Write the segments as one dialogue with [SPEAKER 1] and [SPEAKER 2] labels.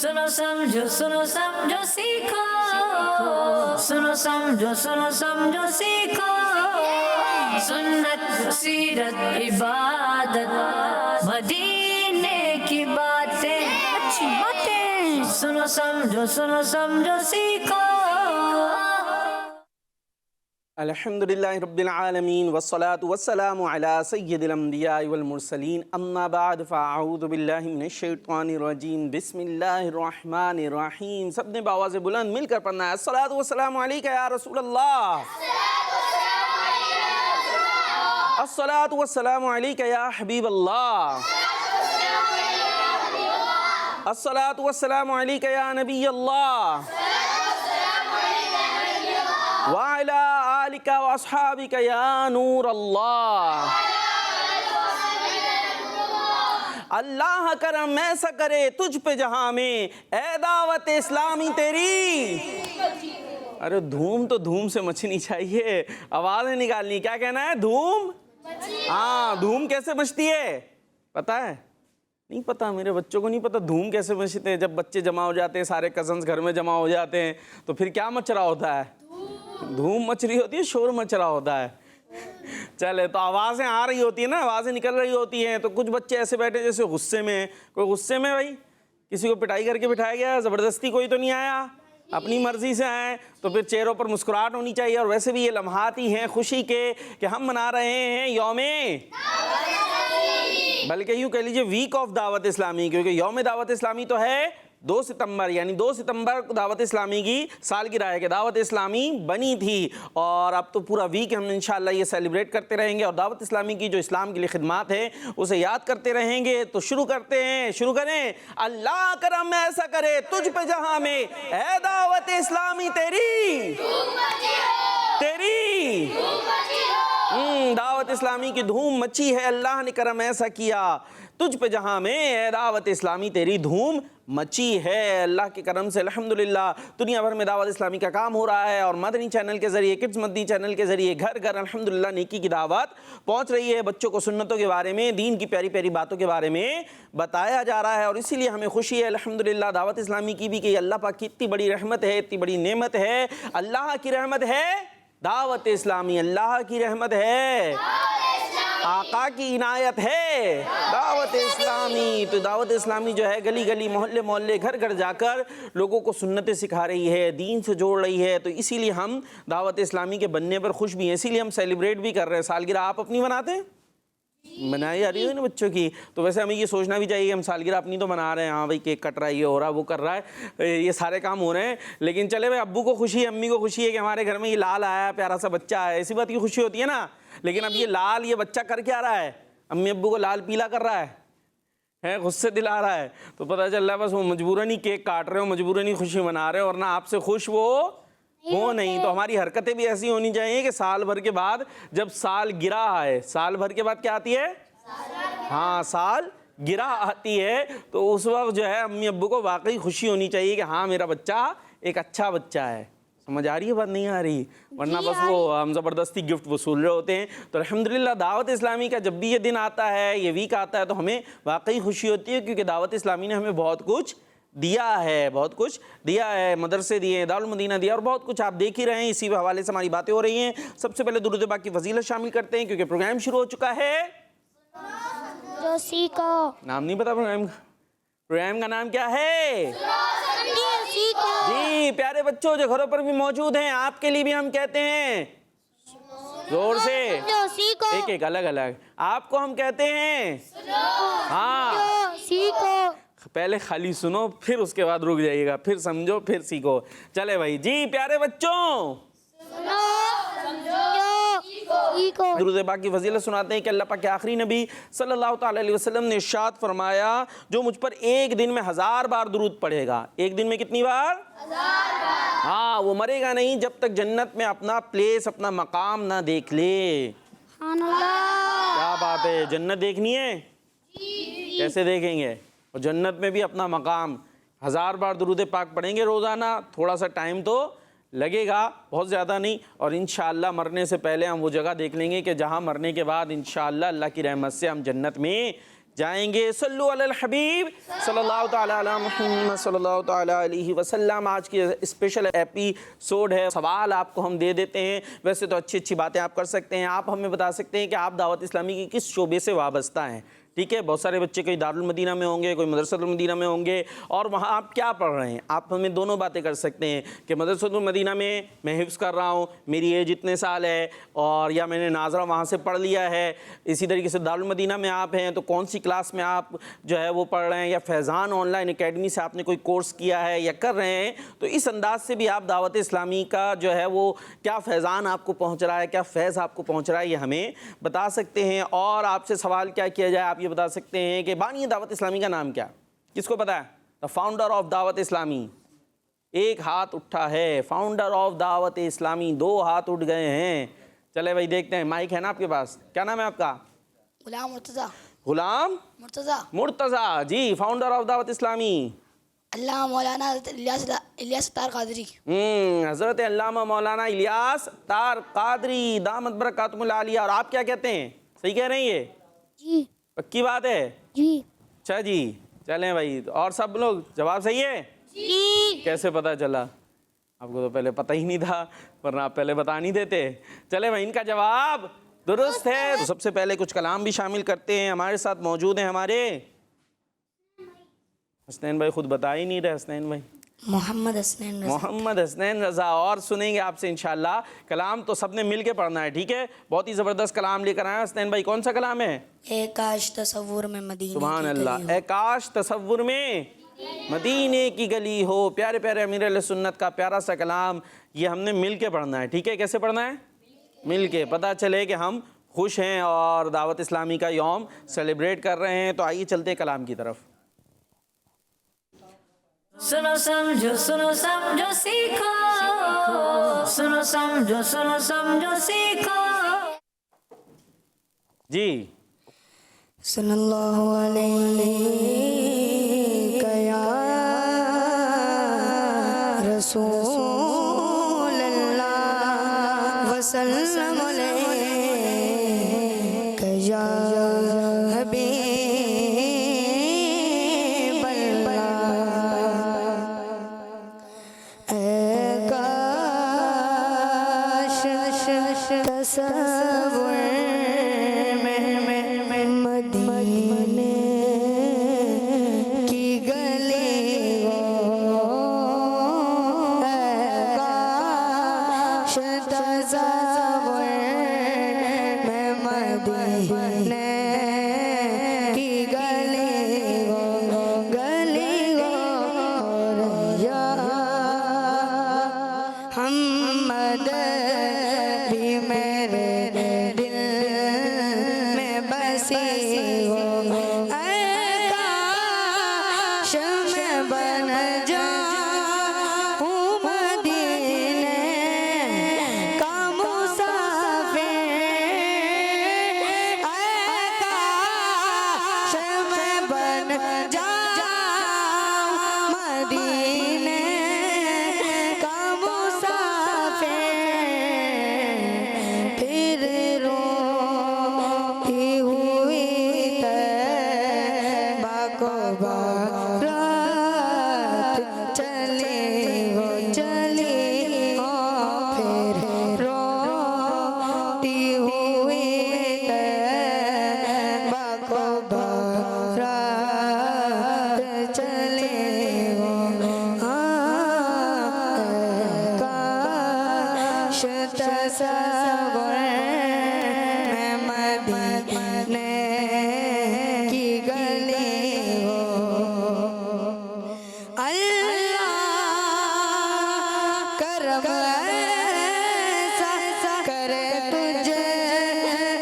[SPEAKER 1] सुनो समझो सीखो, सुनो समझो सीखो, सुन्नत सीरत इबादत मदीने की बातें, अच्छी बातें। सुनो समझो सीखो।
[SPEAKER 2] अल्हम्दुलिल्लाहि रब्बिल आलमीन वस्सलातु वस्सलामु अला सय्यिदिल अंबिया वल मुरसलीन अम्मा बाद फ़अऊज़ु बिल्लाहि मिनश शैतानिर रजीम बिस्मिल्लाहिर रहमानिर रहीम। सबने आवाज़ बुलंद मिलकर पढ़ना है। अस्सलातु वस्सलामु अलैका या रसूल अल्लाह, अस्सलातु वस्सलामु अलैका या हबीब अल्लाह, अस्सलातु वस्सलामु अलैका या नबी अल्लाह व अला आलिका व अस्हाबिका या नूर अल्लाह। अल्लाह करम ऐसा करे तुझ पे जहां में, ए दावत इस्लामी तेरी। अरे धूम तो धूम से मचनी चाहिए, आवाज़ें निकालनी। क्या कहना है? धूम। हाँ, धूम कैसे मचती है पता है? नहीं पता, मेरे बच्चों को नहीं पता धूम कैसे मचते हैं। जब बच्चे जमा हो जाते हैं, सारे कजन्स घर में जमा हो जाते हैं, तो फिर क्या मच रहा होता है? धूम मच रही होती है, शोर मच रहा होता है। चले, तो आवाज़ें आ रही होती है ना, आवाज़ें निकल रही होती हैं। तो कुछ बच्चे ऐसे बैठे जैसे गुस्से में। कोई गुस्से में भाई, किसी को पिटाई करके बिठाया गया, ज़बरदस्ती कोई तो नहीं आया, अपनी मर्ज़ी से आए, तो फिर चेहरों पर मुस्कुराहट होनी चाहिए। और वैसे भी ये लम्हात ही हैं खुशी के कि हम मना रहे हैं यौमे, बल्कि यूँ कह लीजिए वीक ऑफ दावत इस्लामी, क्योंकि यौम दावत इस्लामी तो है 2 सितंबर, यानी 2 सितंबर दावत इस्लामी की सालगिरह है कि दावत इस्लामी बनी थी। और अब तो पूरा वीक हम इंशाअल्लाह ये सेलिब्रेट करते रहेंगे और दावत इस्लामी की जो इस्लाम के लिए खिदमात है उसे याद करते रहेंगे। तो शुरू करते हैं, शुरू करें। अल्लाह करम ऐसा करे तुझ पे जहां में, ए दावत इस्लामी तेरी तेरी। दावत इस्लामी की धूम मची है, अल्लाह ने करम ऐसा किया तुझ पे जहां में, ए दावत इस्लामी तेरी धूम मची है। अल्लाह के करम से अल्हम्दुलिल्लाह दुनिया भर में दावत इस्लामी का काम हो रहा है और मदनी चैनल के ज़रिए, किड्स मदनी चैनल के ज़रिए घर घर अल्हम्दुलिल्लाह नेकी की दावत पहुंच रही है। बच्चों को सुन्नतों के बारे में, दीन की प्यारी प्यारी बातों के बारे में बताया जा रहा है और इसीलिए हमें खुशी है अल्हम्दुलिल्लाह दावत इस्लामी की भी कि अल्लाह पाक की इतनी बड़ी रहमत है, इतनी बड़ी नेमत है। अल्लाह की रहमत है दावत इस्लामी, अल्लाह की रहमत है, आका की इनायत है दावत इस्लामी। तो दावत इस्लामी जो है गली गली, मोहल्ले मोहल्ले, घर घर जाकर लोगों को सुन्नतें सिखा रही है, दीन से जोड़ रही है। तो इसीलिए हम दावत इस्लामी के बनने पर खुश भी हैं, इसीलिए हम सेलिब्रेट भी कर रहे हैं। सालगिरह आप अपनी मनाते हैं? मनाई जा रही है ना बच्चों की, तो वैसे हमें ये सोचना भी चाहिए हम सालगिरह अपनी तो मना रहे हैं। हाँ भाई, केक कट रहा है, ये हो रहा है, वो कर रहा है, ये सारे काम हो रहे हैं। लेकिन चले भाई, अब्बू को खुशी है, अम्मी को खुशी है कि हमारे घर में ये लाल आया, प्यारा सा बच्चा है, ऐसी बात की खुशी होती है ना। लेकिन अब ये लाल, ये बच्चा कर क्या रहा है? अम्मी अब्बू को लाल पीला कर रहा है, गुस्से दिला रहा है। तो पता चल रहा है बस वो मजबूरन ही केक काट रहे हो, मजबूरन ही खुशी मना रहे हो, और ना आपसे खुश वो नहीं। तो हमारी हरकतें भी ऐसी होनी चाहिए कि साल भर के बाद, जब साल गिरा है, साल भर के बाद क्या आती है? हाँ, साल गिरा आती है। तो उस वक्त जो है अम्मी अब्बू को वाकई खुशी होनी चाहिए कि हाँ मेरा बच्चा एक अच्छा बच्चा है। समझ आ रही है बात? नहीं आ रही? वरना बस वो हम ज़बरदस्ती गिफ्ट वसूल रहे होते हैं। तो अल्हम्दुलिल्लाह दावत इस्लामी का जब भी ये दिन आता है, ये वीक आता है, तो हमें वाकई खुशी होती है, क्योंकि दावत इस्लामी ने हमें बहुत कुछ दिया है, बहुत कुछ दिया है। मदरसे दिए, दारुल मदीना दिया, और बहुत कुछ आप देख ही रहे हैं। इसी हवाले से हमारी बातें हो रही हैं। सबसे पहले दुरूद पाक की फजीलत शामिल करते हैं, क्योंकि प्रोग्राम शुरू हो चुका है।
[SPEAKER 3] जो सीखो,
[SPEAKER 2] नाम नहीं पता प्रोग्राम का नाम क्या है? जी प्यारे बच्चों जो घरों पर भी मौजूद हैं, आपके लिए भी हम कहते हैं जोर से,
[SPEAKER 3] जो सीखो,
[SPEAKER 2] एक एक अलग अलग आपको हम कहते हैं। हाँ,
[SPEAKER 3] जो सीखो।
[SPEAKER 2] पहले खाली सुनो, फिर उसके बाद रुक जाइएगा, फिर समझो, फिर सीखो। चले भाई जी प्यारे बच्चों, दुरूद पाक की फजीलत सुनाते हैं कि अल्लाह पाक के आखिरी नबी सल्लल्लाहु ताला अलैहि वसल्लम ने इरशाद फरमाया, जो मुझ पर एक दिन में 1000 बार दुरूद पढ़ेगा, एक दिन में कितनी बार? 1000 बार। हाँ, वो मरेगा नहीं जब तक जन्नत में अपना प्लेस, अपना मकाम ना देख ले। क्या बात है, जन्नत देखनी है? कैसे देखेंगे? और जन्नत में भी अपना मकाम। 1000 बार दुरूद पाक पढ़ेंगे रोज़ाना, थोड़ा सा टाइम तो लगेगा, बहुत ज़्यादा नहीं। और इंशाअल्लाह मरने से पहले हम वो जगह देख लेंगे कि जहाँ मरने के बाद इंशाअल्लाह अल्लाह की रहमत से हम जन्नत में जाएंगे। सल्लु अलल हबीब सल्लल्लाहु ताला अला मुहम्मद सल्लल्लाहु ताला अलैहि वसल्लम। आज की स्पेशल एपिसोड है, सवाल आपको हम दे देते हैं। वैसे तो अच्छी अच्छी बातें आप कर सकते हैं, आप हमें बता सकते हैं कि आप दावत इस्लामी की किस शोबे से वाबस्ता हैं। ठीक है, बहुत सारे बच्चे कोई दारुल मदीना में होंगे, कोई मदरसतुल मदीना में होंगे, और वहाँ आप क्या पढ़ रहे हैं। आप हमें दोनों बातें कर सकते हैं कि मदरसतुल मदीना में मैं हिफ्ज़ कर रहा हूँ, मेरी एज इतने साल है, और या मैंने नाजरा वहाँ से पढ़ लिया है। इसी तरीके से दारुल मदीना में आप हैं तो कौन सी क्लास में आप जो है वो पढ़ रहे हैं, या फैज़ान ऑनलाइन एकेडमी से आपने कोई कोर्स किया है या कर रहे हैं। तो इस अंदाज से भी आप दावत इस्लामी का जो है वो क्या फैज़ान आपको पहुँच रहा है, क्या फैज़ आपको पहुँच रहा है, ये हमें बता सकते हैं। और आपसे सवाल क्या किया जाए, आप ये बता सकते हैं कि बानी दावत इस्लामी का नाम क्या, किसको पता है? The founder of Dawat Islami. एक हाथ उठा है, फाउंडर ऑफ दावत इस्लामी, 2 हाथ उठ गए हैं। चले भाई देखते हैं, माइक है ना आपके पास? क्या नाम है आपका?
[SPEAKER 4] गुलाम मुर्तज़ा।
[SPEAKER 2] गुलाम
[SPEAKER 4] मुर्तज़ा।
[SPEAKER 2] मुर्तज़ा जी, फाउंडर ऑफ दावत इस्लामी।
[SPEAKER 4] अल्लाह मौलाना इलियास तार कादरी।
[SPEAKER 2] हज़रत अल्लामा मौलाना इलियास तार कादरी दामत बरकातुहुल आलिया। और आप क्या कहते हैं, सही कह रहे हैं ये?
[SPEAKER 3] जी
[SPEAKER 2] पक्की बात है?
[SPEAKER 3] जी
[SPEAKER 2] अच्छा जी, चलें भाई। और सब लोग जवाब सही है?
[SPEAKER 3] जी।
[SPEAKER 2] कैसे पता चला? आपको तो पहले पता ही नहीं था, वरना आप पहले बता नहीं देते। चले भाई, इनका जवाब दुरुस्त है। तो सबसे पहले कुछ कलाम भी शामिल करते हैं। हमारे साथ मौजूद हैं हमारे हसनैन भाई, खुद बता ही नहीं रहे। हसनैन भाई,
[SPEAKER 4] मोहम्मद हसनैन रज़ा।
[SPEAKER 2] मोहम्मद हसनैन रज़ा। और सुनेंगे आपसे इंशाल्लाह। कलाम तो सबने मिल के पढ़ना है, ठीक है? बहुत ही ज़बरदस्त कलाम लेकर आए हसनैन भाई। कौन सा कलाम है?
[SPEAKER 4] ए काश तसव्वुर में मदीने
[SPEAKER 2] सुभान
[SPEAKER 4] की
[SPEAKER 2] अल्लाह।
[SPEAKER 4] गली हो।
[SPEAKER 2] ए काश तसव्वुर में मदीने की गली हो। प्यारे प्यारे अमीर अहले सुन्नत का प्यारा सा कलाम, ये हमने मिल के पढ़ना है, ठीक है? कैसे पढ़ना है? मिल के। पता चले कि हम खुश हैं और दावत इस्लामी का यौम सेलिब्रेट कर रहे हैं। तो आइए चलते कलाम की तरफ।
[SPEAKER 1] सुनो समझो सीखो, सुनो समझो सीखो।
[SPEAKER 2] जी,
[SPEAKER 4] सल्लल्लाहु अलैहि या रसूल अल्लाह वसल्लम अलैहि या हबीब अल्लाह। ए काश तसव्वुर मदीने की गली हो। काश तसव्वुर में मदीने की गली हो, गली हो। या हमद भी मेरे दिल में बसी हो। काश मैं बन जाऊं मदीने का मुसाफिर। काश मैं बन जाऊं मदीने का मुसाफिर। फिर रोती हुई तैबा को बारात चली हो, चली हो। फिर रोती हुई तैबा को बारात चली हो। काश तसव्वुर में मदीने की गली हो। अल्लाह करम ऐसा करे तुझे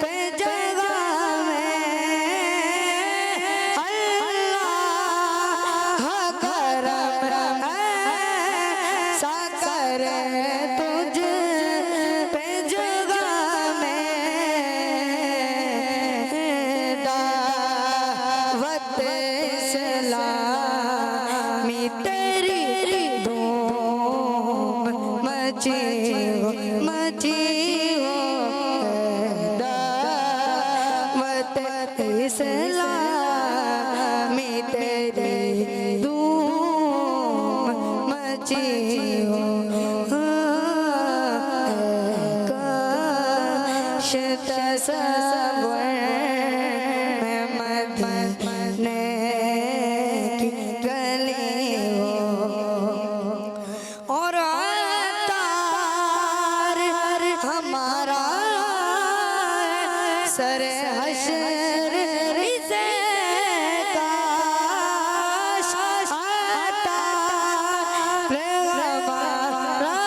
[SPEAKER 4] पे जगह में। अल्लाह करम ऐसा करे तुझे पे जगह में। दावत इस्लामी तेरी धूम मची
[SPEAKER 1] मची हो काश तस्वर में मदीने की गली हो और अतार हमारा सर हशर से काश अतार हमारा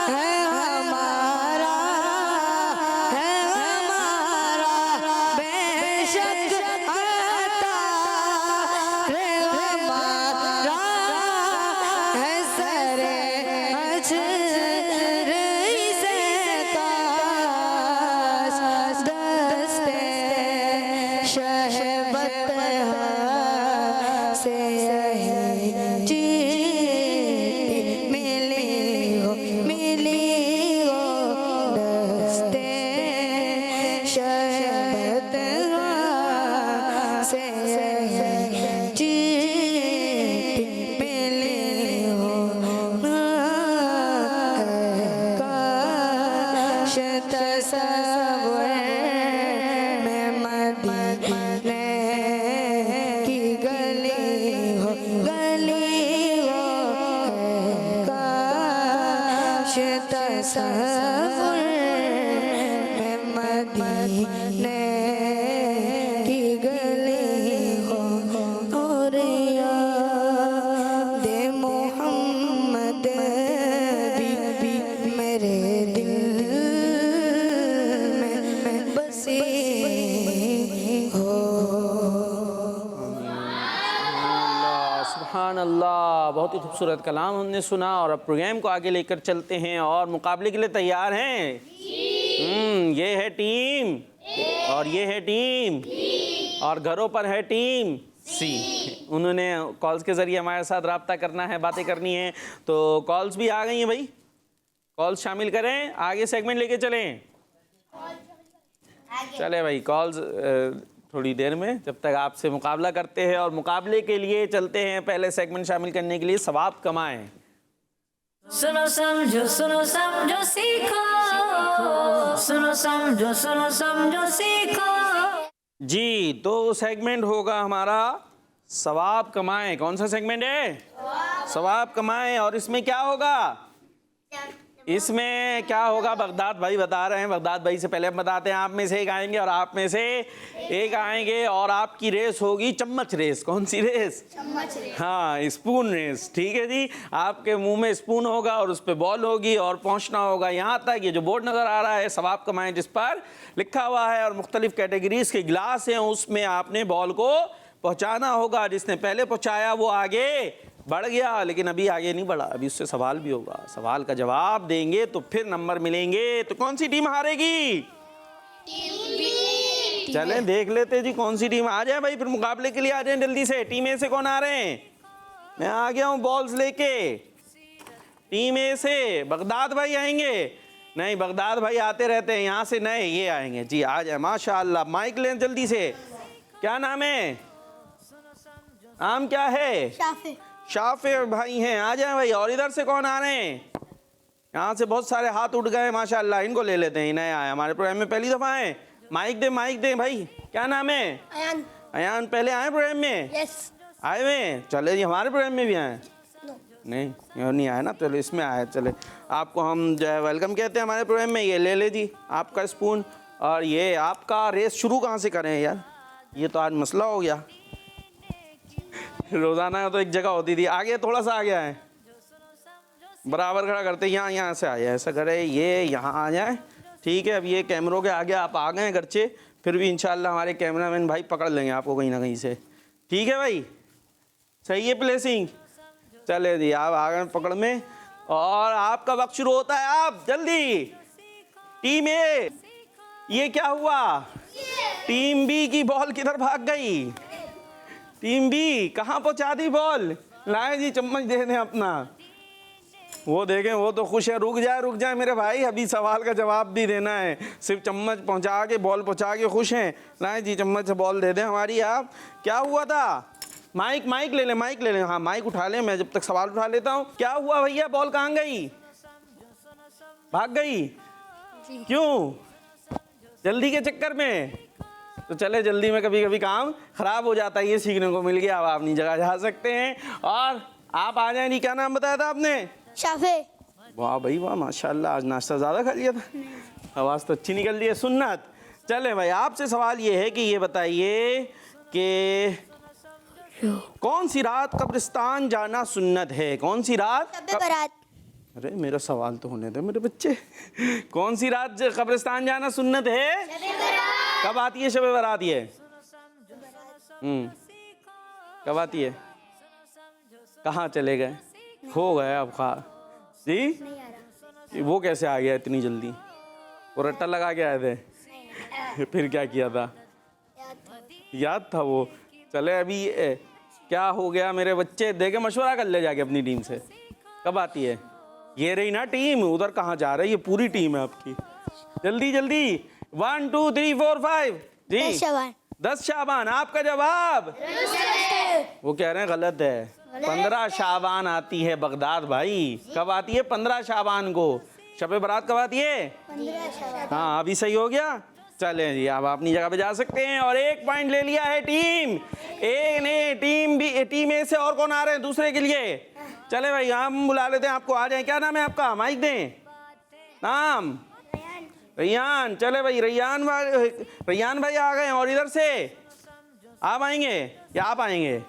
[SPEAKER 1] है हमारा बेशक अतार हमारा है सर हशर से काश दस्ते शहबत से चीटी मिली हो दस्ते शहबत से चीटी मिली हो काश तस्वर में मदीने की गली हो काश तस्वर में मदीने की गली हो और याद मोहम्मद भी मेरे दिल में बसी हो।
[SPEAKER 2] सुभान अल्लाह, बहुत ही खूबसूरत कलाम हमने सुना और अब प्रोग्राम को आगे लेकर चलते हैं और मुकाबले के लिए तैयार हैं? ये है टीम और ये है टीम और घरों पर है टीम सी। उन्होंने कॉल्स के ज़रिए हमारे साथ रब्ता करना है, बातें करनी है, तो कॉल्स भी आ गई हैं भाई, कॉल्स शामिल करें, आगे सेगमेंट लेके चलें। चले भाई कॉल्स थोड़ी देर में, जब तक आपसे मुकाबला करते हैं और मुकाबले के लिए चलते हैं पहले सेगमेंट शामिल करने के लिए सवाब कमाएं।
[SPEAKER 1] सुनो समझो सीखो सुनो समझो सीखो।
[SPEAKER 2] जी, तो सेगमेंट होगा हमारा सवाब कमाएं। कौन सा सेगमेंट है? सवाब कमाएं। और इसमें क्या होगा? इसमें क्या होगा बगदाद भाई बता रहे हैं। बगदाद भाई से पहले हम बताते हैं, आप में से एक आएंगे और आप में से एक आएंगे और आपकी रेस होगी चम्मच रेस। कौन सी रेस?
[SPEAKER 4] चम्मच रेस।
[SPEAKER 2] हाँ, स्पून रेस। ठीक है जी, आपके मुंह में स्पून होगा और उस पर बॉल होगी और पहुंचना होगा यहाँ तक। ये जो बोर्ड नज़र आ रहा है सवाब कमाएं, जिस पर लिखा हुआ है और मुख्तलिफ कैटेगरीज के गिलास हैं, उसमें आपने बॉल को पहुँचाना होगा। जिसने पहले पहुँचाया वो आगे बढ़ गया, लेकिन अभी आगे नहीं बढ़ा, अभी उससे सवाल भी होगा। सवाल का जवाब देंगे तो फिर नंबर मिलेंगे। तो कौन सी टीम हारेगी? चलें देख लेते जी कौन सी टीम। आ जाए भाई, फिर मुकाबले के लिए आ जाए जल्दी से। टीम ए से कौन आ रहे हैं? मैं आ गया हूँ बॉल्स लेके। टीम ए से बगदाद भाई आएंगे? नहीं, बगदाद भाई आते रहते हैं, यहाँ से नए ये आएंगे जी। आ जाए, माशाअल्लाह। माइक लें जल्दी से। क्या नाम है? नाम क्या है? शाफे भाई हैं, आ जाए भाई। और इधर से कौन आ रहे हैं? यहाँ से बहुत सारे हाथ उठ गए माशाअल्लाह, इनको ले लेते हैं। नए आए हमारे प्रोग्राम में, पहली दफ़ा आए। माइक दे भाई। क्या नाम है?
[SPEAKER 4] अयान।
[SPEAKER 2] अयान पहले आए प्रोग्राम में?
[SPEAKER 4] यस।
[SPEAKER 2] आए हुए? चले जी, हमारे प्रोग्राम में भी आए? नहीं, ये नहीं आए ना, चलो इसमें आए। चले, आपको हम जो है वेलकम कहते हैं हमारे प्रोग्राम में। ये ले जी आपका स्पून। और ये आपका रेस शुरू कहाँ से करें यार, ये तो आज मसला हो गया। रोज़ाना तो एक जगह होती थी। आगे थोड़ा सा आ गया है, बराबर खड़ा करते। यहाँ से आ जाए, ऐसा करे, ये यहाँ आ जाए। ठीक है, अब ये कैमरों के आगे आप आ गए गर्चे, फिर भी इंशाल्लाह हमारे कैमरामैन भाई पकड़ लेंगे आपको कहीं ना कहीं से। ठीक है भाई, सही है प्लेसिंग। चले जी, आप आ गए पकड़ में और आपका वक्त शुरू होता है। आप जल्दी। टीम ए, ये क्या हुआ? टीम बी की बॉल किधर भाग गई? टीम बी कहाँ पहुँचा दी बॉल? लाए जी, चम्मच दे दें अपना। वो देखें, वो तो खुश है। रुक जाए मेरे भाई, अभी सवाल का जवाब भी देना है। सिर्फ चम्मच पहुंचा के, बॉल पहुंचा के खुश हैं। लाए जी, चम्मच से बॉल दे दें हमारी। आप क्या हुआ था? माइक माइक ले लें। हाँ माइक उठा लें, मैं जब तक सवाल उठा लेता हूँ। क्या हुआ भैया, बॉल कहाँ गई? भाग गई? क्यों? जल्दी के चक्कर में? तो चले, जल्दी में कभी कभी काम खराब हो जाता है, ये सीखने को मिल गया। अब आप अपनी जगह जा सकते हैं और आप आ जाए। नहीं, क्या नाम बताया था आपने?
[SPEAKER 3] शाफे।
[SPEAKER 2] वाह भाई वाह, माशाल्लाह, आज नाश्ता ज़्यादा खा लिया था, आवाज़ तो अच्छी निकल रही है। सुन्नत। चले भाई, आपसे सवाल ये है कि ये बताइए कि कौन सी रात कब्रिस्तान जाना सुन्नत है? कौन सी रात?
[SPEAKER 3] शब बारात।
[SPEAKER 2] अरे मेरा सवाल तो होने दे मेरे बच्चे। कौन सी रात कब्रिस्तान जाना सुन्नत है? कब आती है शब बारात? ये कब आती है? कहाँ चले गए? हो गए अब खा जी। वो कैसे आ गया इतनी जल्दी? वो रट्टा लगा के आए थे? फिर क्या किया था? याद था वो। चले अभी क्या हो गया मेरे बच्चे, देखे मशवरा कर ले जाके अपनी टीम से। कब आती है? ये रही ना टीम, उधर कहाँ जा रही है? पूरी टीम है आपकी। जल्दी जल्दी, 1 2 3 4 5 जी।
[SPEAKER 3] 10 शाबान।
[SPEAKER 2] 10 शाबान। आपका जवाब? वो कह रहे हैं गलत है। 15 शाबान आती है बगदाद भाई। कब आती है? 15 शाबान को। शब बारात कब आती है?
[SPEAKER 3] 15 शाबान।
[SPEAKER 2] हाँ अभी सही हो गया। चलें जी, अब अपनी जगह पे जा सकते हैं और 1 पॉइंट ले लिया है टीम ए ने। टीम ए से और कौन आ रहे हैं दूसरे के लिए? चले भाई, हम बुला लेते हैं आपको, आ जाए। क्या नाम है आपका? माइक दें। नाम? रैयान। चले भाई, रैयान भाई आ गए। और इधर से आप आएंगे या आप आएंगे?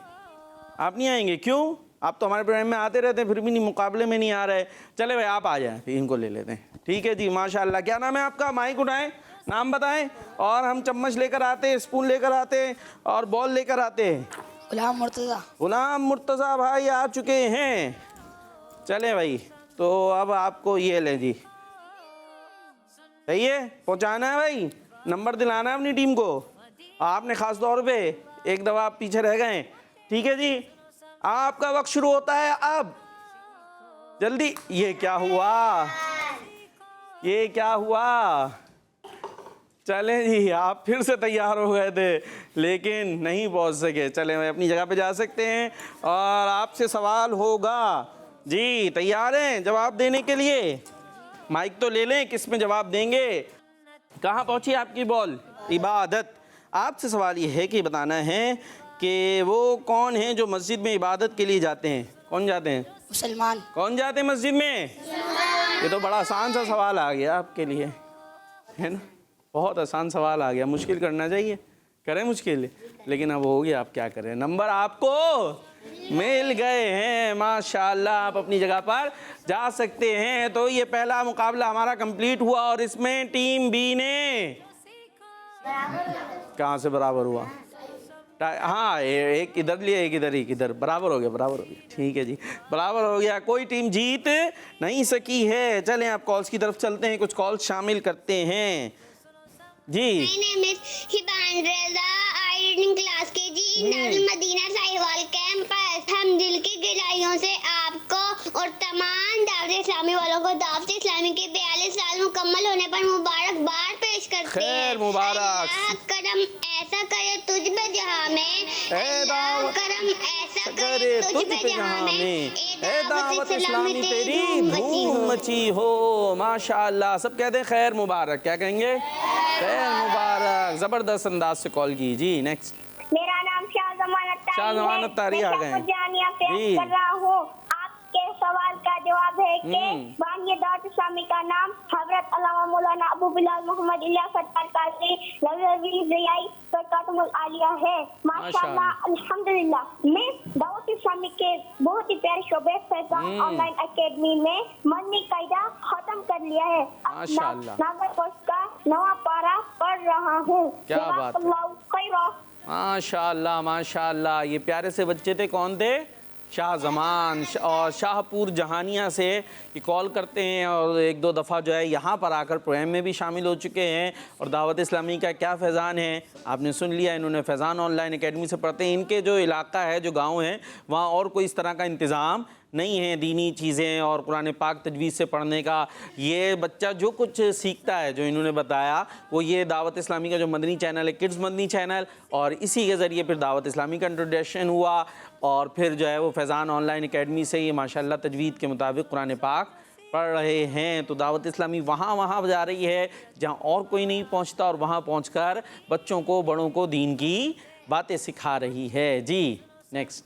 [SPEAKER 2] आप नहीं आएंगे, क्यों? आप तो हमारे प्रोग्राम में आते रहते हैं, फिर भी नहीं, मुकाबले में नहीं आ रहे। चले भाई आप आ जाएं, फिर इनको ले लेते हैं। ठीक है जी, माशाल्लाह। क्या नाम है आपका? माइक उठाएं, नाम बताएं। और हम चम्मच लेकर आते हैं, स्पून लेकर आते हैं और बॉल लेकर आते हैं।
[SPEAKER 4] गुलाम मुर्तज़ा।
[SPEAKER 2] गुलाम मुर्तज़ा भाई आ चुके हैं। चले भाई, तो अब आपको ये लें जी। सही है, पहुंचाना है भाई, नंबर दिलाना है अपनी टीम को। आपने खास तौर पे एक दफ़ा आप पीछे रह गए। ठीक है जी, आपका वक्त शुरू होता है अब। जल्दी। ये क्या हुआ? ये क्या हुआ? चलें जी, आप फिर से तैयार हो गए थे लेकिन नहीं पहुंच सके। चलें भाई, अपनी जगह पे जा सकते हैं और आपसे सवाल होगा जी। तैयार हैं जवाब देने के लिए? माइक तो ले लें, किस में जवाब देंगे? कहाँ पहुंची आपकी बॉल? इबादत। आपसे सवाल ये है कि बताना है कि वो कौन है जो मस्जिद में इबादत के लिए जाते हैं? कौन जाते हैं?
[SPEAKER 4] मुसलमान।
[SPEAKER 2] कौन जाते हैं मस्जिद में? ये तो बड़ा आसान सा सवाल आ गया आपके लिए, है ना? बहुत आसान सवाल आ गया, मुश्किल करना चाहिए, करें मुश्किल, लेकिन अब हो गया, आप क्या करें। नंबर आपको मिल गए हैं, माशाल्लाह। आप अपनी जगह पर जा सकते हैं। तो ये पहला मुकाबला हमारा कंप्लीट हुआ और इसमें टीम बी ने कहाँ से बराबर हुआ? हाँ, एक इधर लिए, एक इधर, एक इधर, बराबर हो गया। ठीक है जी, बराबर हो गया। कोई टीम जीत नहीं सकी है। चलें आप कॉल्स की तरफ चलते हैं, कुछ कॉल्स शामिल करते हैं जी।
[SPEAKER 5] My name is Hiban Raza, I read in class KG in Darul Madina Sahiwal campus. हम दिल की गहराइयों से आपको और तमाम दावत इस्लामी वालों को दावत इस्लामी के 42 साल मुकम्मल होने पर मुबारकबाद पेश करते हैं।
[SPEAKER 2] खैर मुबारक।
[SPEAKER 5] अल्लाह करम ऐसा करे तुझ पे जहां में, अल्लाह करम ऐसा करे तुझ पे जहां में,
[SPEAKER 2] ए दावत इस्लामी तेरी धूम मची हो। माशाल्लाह, सब कहते हैं खैर मुबारक। क्या कहेंगे? खैर मुबारक। जबरदस्त अंदाज से कॉल की जी। नेक्स्ट।
[SPEAKER 5] मेरा नाम
[SPEAKER 2] शाहजमान अत्तारी आ गए जी।
[SPEAKER 5] कर रहा हूँ। आपके सवाल का जवाब है कि बानिया दावत इस्लामी का नाम हजरत अल्लामा मौलाना अबू बिलाल मोहम्मद इलियास सत्तार कादरी लज़वी ज़ियाई बरकातुहुल आलिया है। माशाअल्लाह, अल्हम्दुलिल्लाह। मैं दावत इस्लामी के बहुत ही प्यारे शोबे फैजान ऑनलाइन एकेडमी में मन्नी कायदा खत्म कर लिया है।
[SPEAKER 2] माशाअल्लाह।
[SPEAKER 5] नागर पोस्ट का नवा पारा पढ़ रहा हूँ।
[SPEAKER 2] क्या बात है। माशाअल्लाह माशाअल्लाह। ये प्यारे से बच्चे थे, कौन थे? शाहजमान और शाहपुर जहानिया से ये कॉल करते हैं और एक दो दफ़ा जो है यहाँ पर आकर प्रोग्राम में भी शामिल हो चुके हैं। और दावत इस्लामी का क्या फैज़ान है आपने सुन लिया। इन्होंने फैज़ान ऑनलाइन एकेडमी से पढ़ते हैं। इनके जो इलाका है, जो गांव है, वहाँ और कोई इस तरह का इंतज़ाम नहीं है दीनी चीज़ें और कुरान पाक तजवीज़ से पढ़ने का। ये बच्चा जो कुछ सीखता है, जो इन्होंने बताया, वो ये दावत इस्लामी का जो मदनी चैनल है, किड्स मदनी चैनल, और इसी के ज़रिए फिर दावत इस्लामी का इंट्रोडक्शन हुआ। और फिर जो है वो फैज़ान ऑनलाइन एकेडमी से ये माशाल्लाह तजवीद के मुताबिक कुरान पाक पढ़ रहे हैं। तो दावत इस्लामी वहाँ जा रही है जहाँ और कोई नहीं पहुँचता, और वहाँ पहुँचकर बच्चों को, बड़ों को दीन की बातें सिखा रही है। जी नेक्स्ट।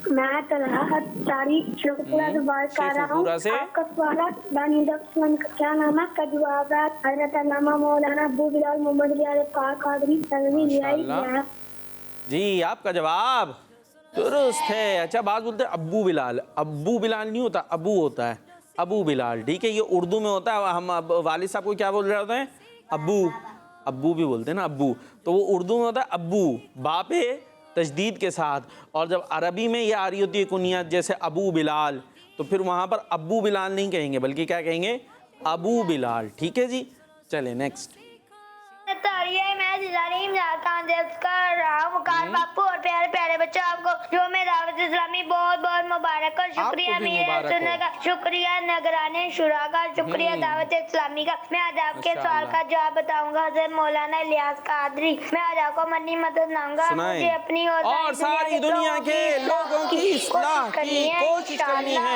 [SPEAKER 5] मैं तलहा तारीख शेखपुरा से बात कर रहा हूँ।
[SPEAKER 2] शेखपुरा से।
[SPEAKER 5] आपका सवाल है दानी दफ्तन का क्या नाम है? का जवाब है हज़रत अल्लामा मौलाना अबू बिलाल मोहम्मद अली कादरी नज़वी लियाई।
[SPEAKER 2] जी आपका जवाब दुरुस्त है। अच्छा, बात बोलते हैं अब्बू बिलाल। अब्बू बिलाल नहीं होता, अबू होता है, अबू बिलाल। ठीक है, ये उर्दू में होता है। हम वालिद साहब को क्या बोल रहे होते हैं? अब्बू। अब्बू भी बोलते हैं ना, अब्बू। तो वो उर्दू में होता है अब्बू, बापे तजदीद के साथ। और जब अरबी में ये आ रही होती है कुनियत, जैसे अबू बिलाल, तो फिर वहाँ पर अब्बू बिलाल नहीं कहेंगे, बल्कि क्या कहेंगे? अबू बिलाल। ठीक है जी, चले नेक्स्ट।
[SPEAKER 5] बापू और प्यारे प्यारे बच्चों, आपको जो मैं दावत इस्लामी बहुत बहुत मुबारक और शुक्रिया
[SPEAKER 2] आपको भी
[SPEAKER 5] मेरे
[SPEAKER 2] मुबारक
[SPEAKER 5] सुनने का, शुक्रिया नगराने शुरा का, शुक्रिया दावत इस्लामी का। मैं आज आपके सवाल का जवाब बताऊंगा। हज़रत मौलाना इलियास कादरी। मैं आज आपको मन्नी मदद मांगा।
[SPEAKER 2] सुनाएं।
[SPEAKER 5] मुझे अपनी
[SPEAKER 2] और सारी दुनिया के लोगों की इस्लाह की कोशिश करनी है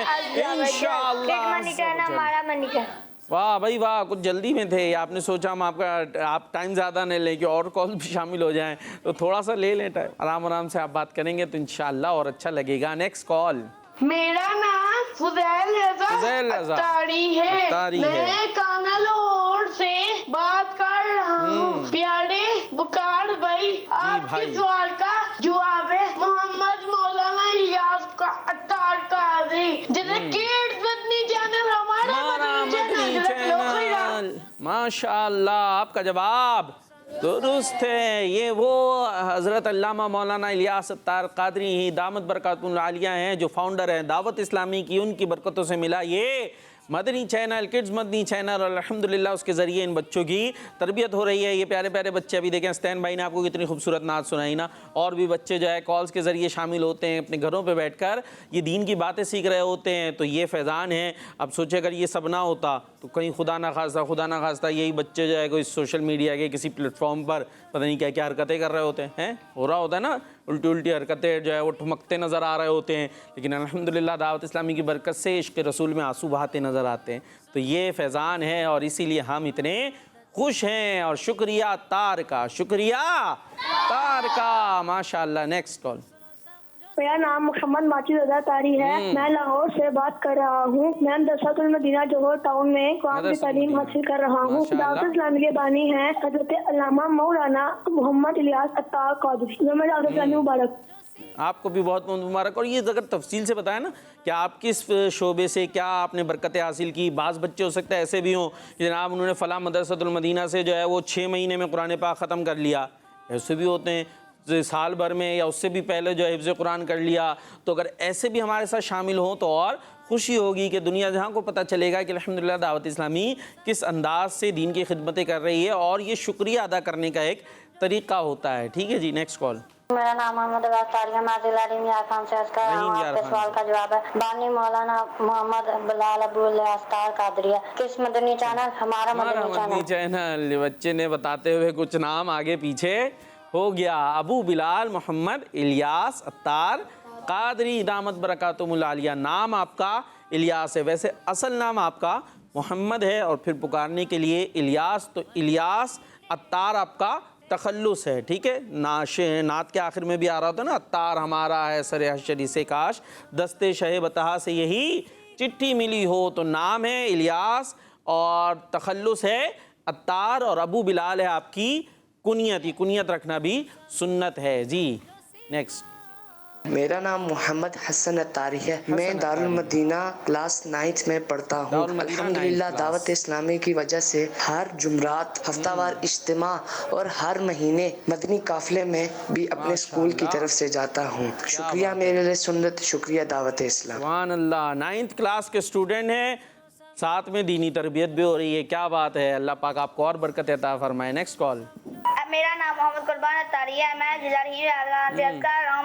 [SPEAKER 2] इंशाअल्लाह।
[SPEAKER 5] हमारा मनी का।
[SPEAKER 2] वाह भाई वाह, कुछ जल्दी में थे। आपने सोचा हम आप टाइम ज़्यादा नहीं लें कि और कॉल भी शामिल हो जाएं, तो थोड़ा सा ले लें टाइम, आराम आराम से आप बात करेंगे तो इंशाअल्लाह और अच्छा लगेगा। Next call.
[SPEAKER 6] मेरा नाम फुजैल रज़ा अत्तारी है। मैं काना लाहौर से बात कर रहा हूँ। प्यारे बुकार भाई, आपके सवाल का जवाब है मोहम्मद मौलाना इलियास का अत्तार कादरी, जिसे किड्स मदनी चैनल हमारा मदनी चैनल।
[SPEAKER 2] माशाअल्लाह, आपका जवाब दुरुस्त है। ये वो हज़रत अल्लामा मौलाना इलियास अत्तार कादरी ही दामत बरकातुल आलिया हैं, जो फाउंडर हैं दावत इस्लामी की। उनकी बरकतों से मिला ये Madani channel, kids Madani channel, और अल्हम्दुलिल्लाह उसके ज़रिए इन बच्चों की तरबियत हो रही है। ये प्यारे प्यारे बच्चे, अभी देखें स्टैन भाई ने आपको कितनी खूबसूरत नात सुनाई ना। और भी बच्चे जो है कॉल्स के ज़रिए शामिल होते हैं, अपने घरों पे बैठकर ये दीन की बातें सीख रहे होते हैं। तो ये फैज़ान है। अब सोचे अगर ये सब ना होता तो कहीं खुदा ना खास्ता यही बच्चे जो है कोई सोशल मीडिया के किसी प्लेटफॉर्म पर पता नहीं क्या क्या हरकतें कर रहे होते हैं। हो रहा होता है ना, उल्टी उल्टी हरकतें जो है वो ठुमकते नज़र आ रहे होते हैं। लेकिन अल्हम्दुलिल्लाह दावत इस्लामी की बरकत से इश्क़ रसूल में आंसू बहाते नज़र आते हैं। तो ये फैज़ान है और इसीलिए हम इतने खुश हैं। और शुक्रिया तार का, शुक्रिया तार का, माशाअल्लाह। Next call.
[SPEAKER 5] मेरा नाम मोहम्मद माजिद रज़ा तारी है। मैं लाहौर से बात कर रहा हूँ। मैं मदरसातुल मदीना जोहर टाउन में कुरान की तालीम हासिल कर रहा हूँ। दावत इस्लामी के बानी हैं हज़रत अल्लामा मौलाना मोहम्मद इलियास अत्तार कादरी। जो मैं दावत इस्लामी मुबारक।
[SPEAKER 2] आपको भी बहुत बहुत मुबारक। और ये अगर तफसील से बताया ना कि आप किस शोबे से क्या आपने बरकतें हासिल की। बाज़ बच्चे हो सकता है ऐसे भी हों जनाब उन्होंने फ़लाँ मदरसातुल मदीना से जो है वो 6 महीने में कुरान पाक ख़त्म कर लिया, ऐसे भी होते हैं। साल भर में या उससे भी पहले जो हिफ्ज़ कुरान कर लिया। तो अगर ऐसे भी हमारे साथ शामिल हों तो और खुशी होगी कि दुनिया जहाँ को पता चलेगा कि अल्हम्दुलिल्लाह दावत इस्लामी किस अंदाज से दीन की खिदमतें कर रही है, और ये शुक्रिया अदा करने का एक तरीक़ा होता है। ठीक है जी, नेक्स्ट कॉल।
[SPEAKER 7] मेरा नाम मोहम्मद तारिया माजिलारी खान से का आपके सवाल का जवाब है बानी मौलाना मोहम्मद बिलाल अबू इलियास कादरिया। किस मदनी चैनल? हमारा मदनी
[SPEAKER 2] चैनल। बच्चे ने बताते हुए कुछ नाम आगे पीछे हो गया। अबू बिलाल मोहम्मद इलियास अत्तार कादरी दामत बरकातुहुल आलिया। नाम आपका इलियास है, वैसे असल नाम आपका मोहम्मद है और फिर पुकारने के लिए इलियास। तो इलियास अत्तार आपका तखल्लुस है। ठीक है, नात के आखिर में भी आ रहा होता है ना, अत्तार हमारा है सरे हशरी से काश दस्ते शहे बतहा से यही चिट्ठी मिली हो। तो नाम है इलियास और तखल्लुस है अत्तार, और अबू बिलाल है आपकी कुनियत। ये कुनियत रखना भी सुन्नत है जी। नेक्स्ट।
[SPEAKER 8] मेरा नाम मोहम्मद हसन अत्तारी है। मैं दारुल मदीना क्लास 9th में पढ़ता हूँ। अल्हम्दुलिल्लाह दावत इस्लामी की वजह से हर जुमरात हफ्तावार इज्तिमा और हर महीने मदनी काफिले में भी अपने स्कूल की तरफ से जाता हूँ। शुक्रिया मेरे लिए सुन्नत, शुक्रिया दावत इस्लाम।
[SPEAKER 2] सुभान अल्लाह, 9th क्लास के स्टूडेंट हैं, साथ में दीनी तरबियत भी हो रही है। क्या बात है, अल्लाह पाक आपको और बरकत अता फरमाए। Next call.
[SPEAKER 5] मेरा नाम मोहम्मद कुर्बान अत्तारी है। मैं जिला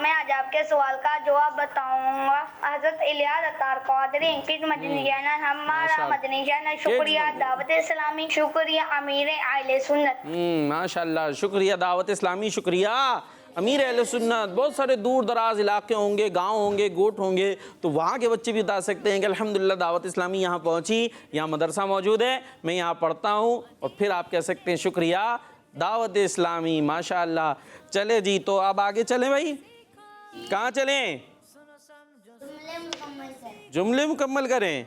[SPEAKER 5] मैं आज आपके सवाल का जवाब बताऊंगा। हज़रत इलियास अत्तार कादरी किस मदनी चैनल? हमारा मदनी चैनल। शुक्रिया दावत इस्लामी, शुक्रिया अमीर आइले सुन्नत।
[SPEAKER 2] माशाल्लाह, शुक्रिया दावत इस्लामी, शुक्रिया अमीर अहले सुन्नत, बहुत सारे दूर दराज इलाके होंगे, गांव होंगे, गोट होंगे, तो वहाँ के बच्चे भी बता सकते हैं कि अल्हम्दुलिल्लाह दावत इस्लामी यहाँ पहुँची, यहाँ मदरसा मौजूद है, मैं यहाँ पढ़ता हूँ। और फिर आप कह सकते हैं शुक्रिया दावत इस्लामी, माशाअल्लाह। चले जी, तो अब आगे चलें भाई, कहाँ चलें? जुमले मुकम्मल करें।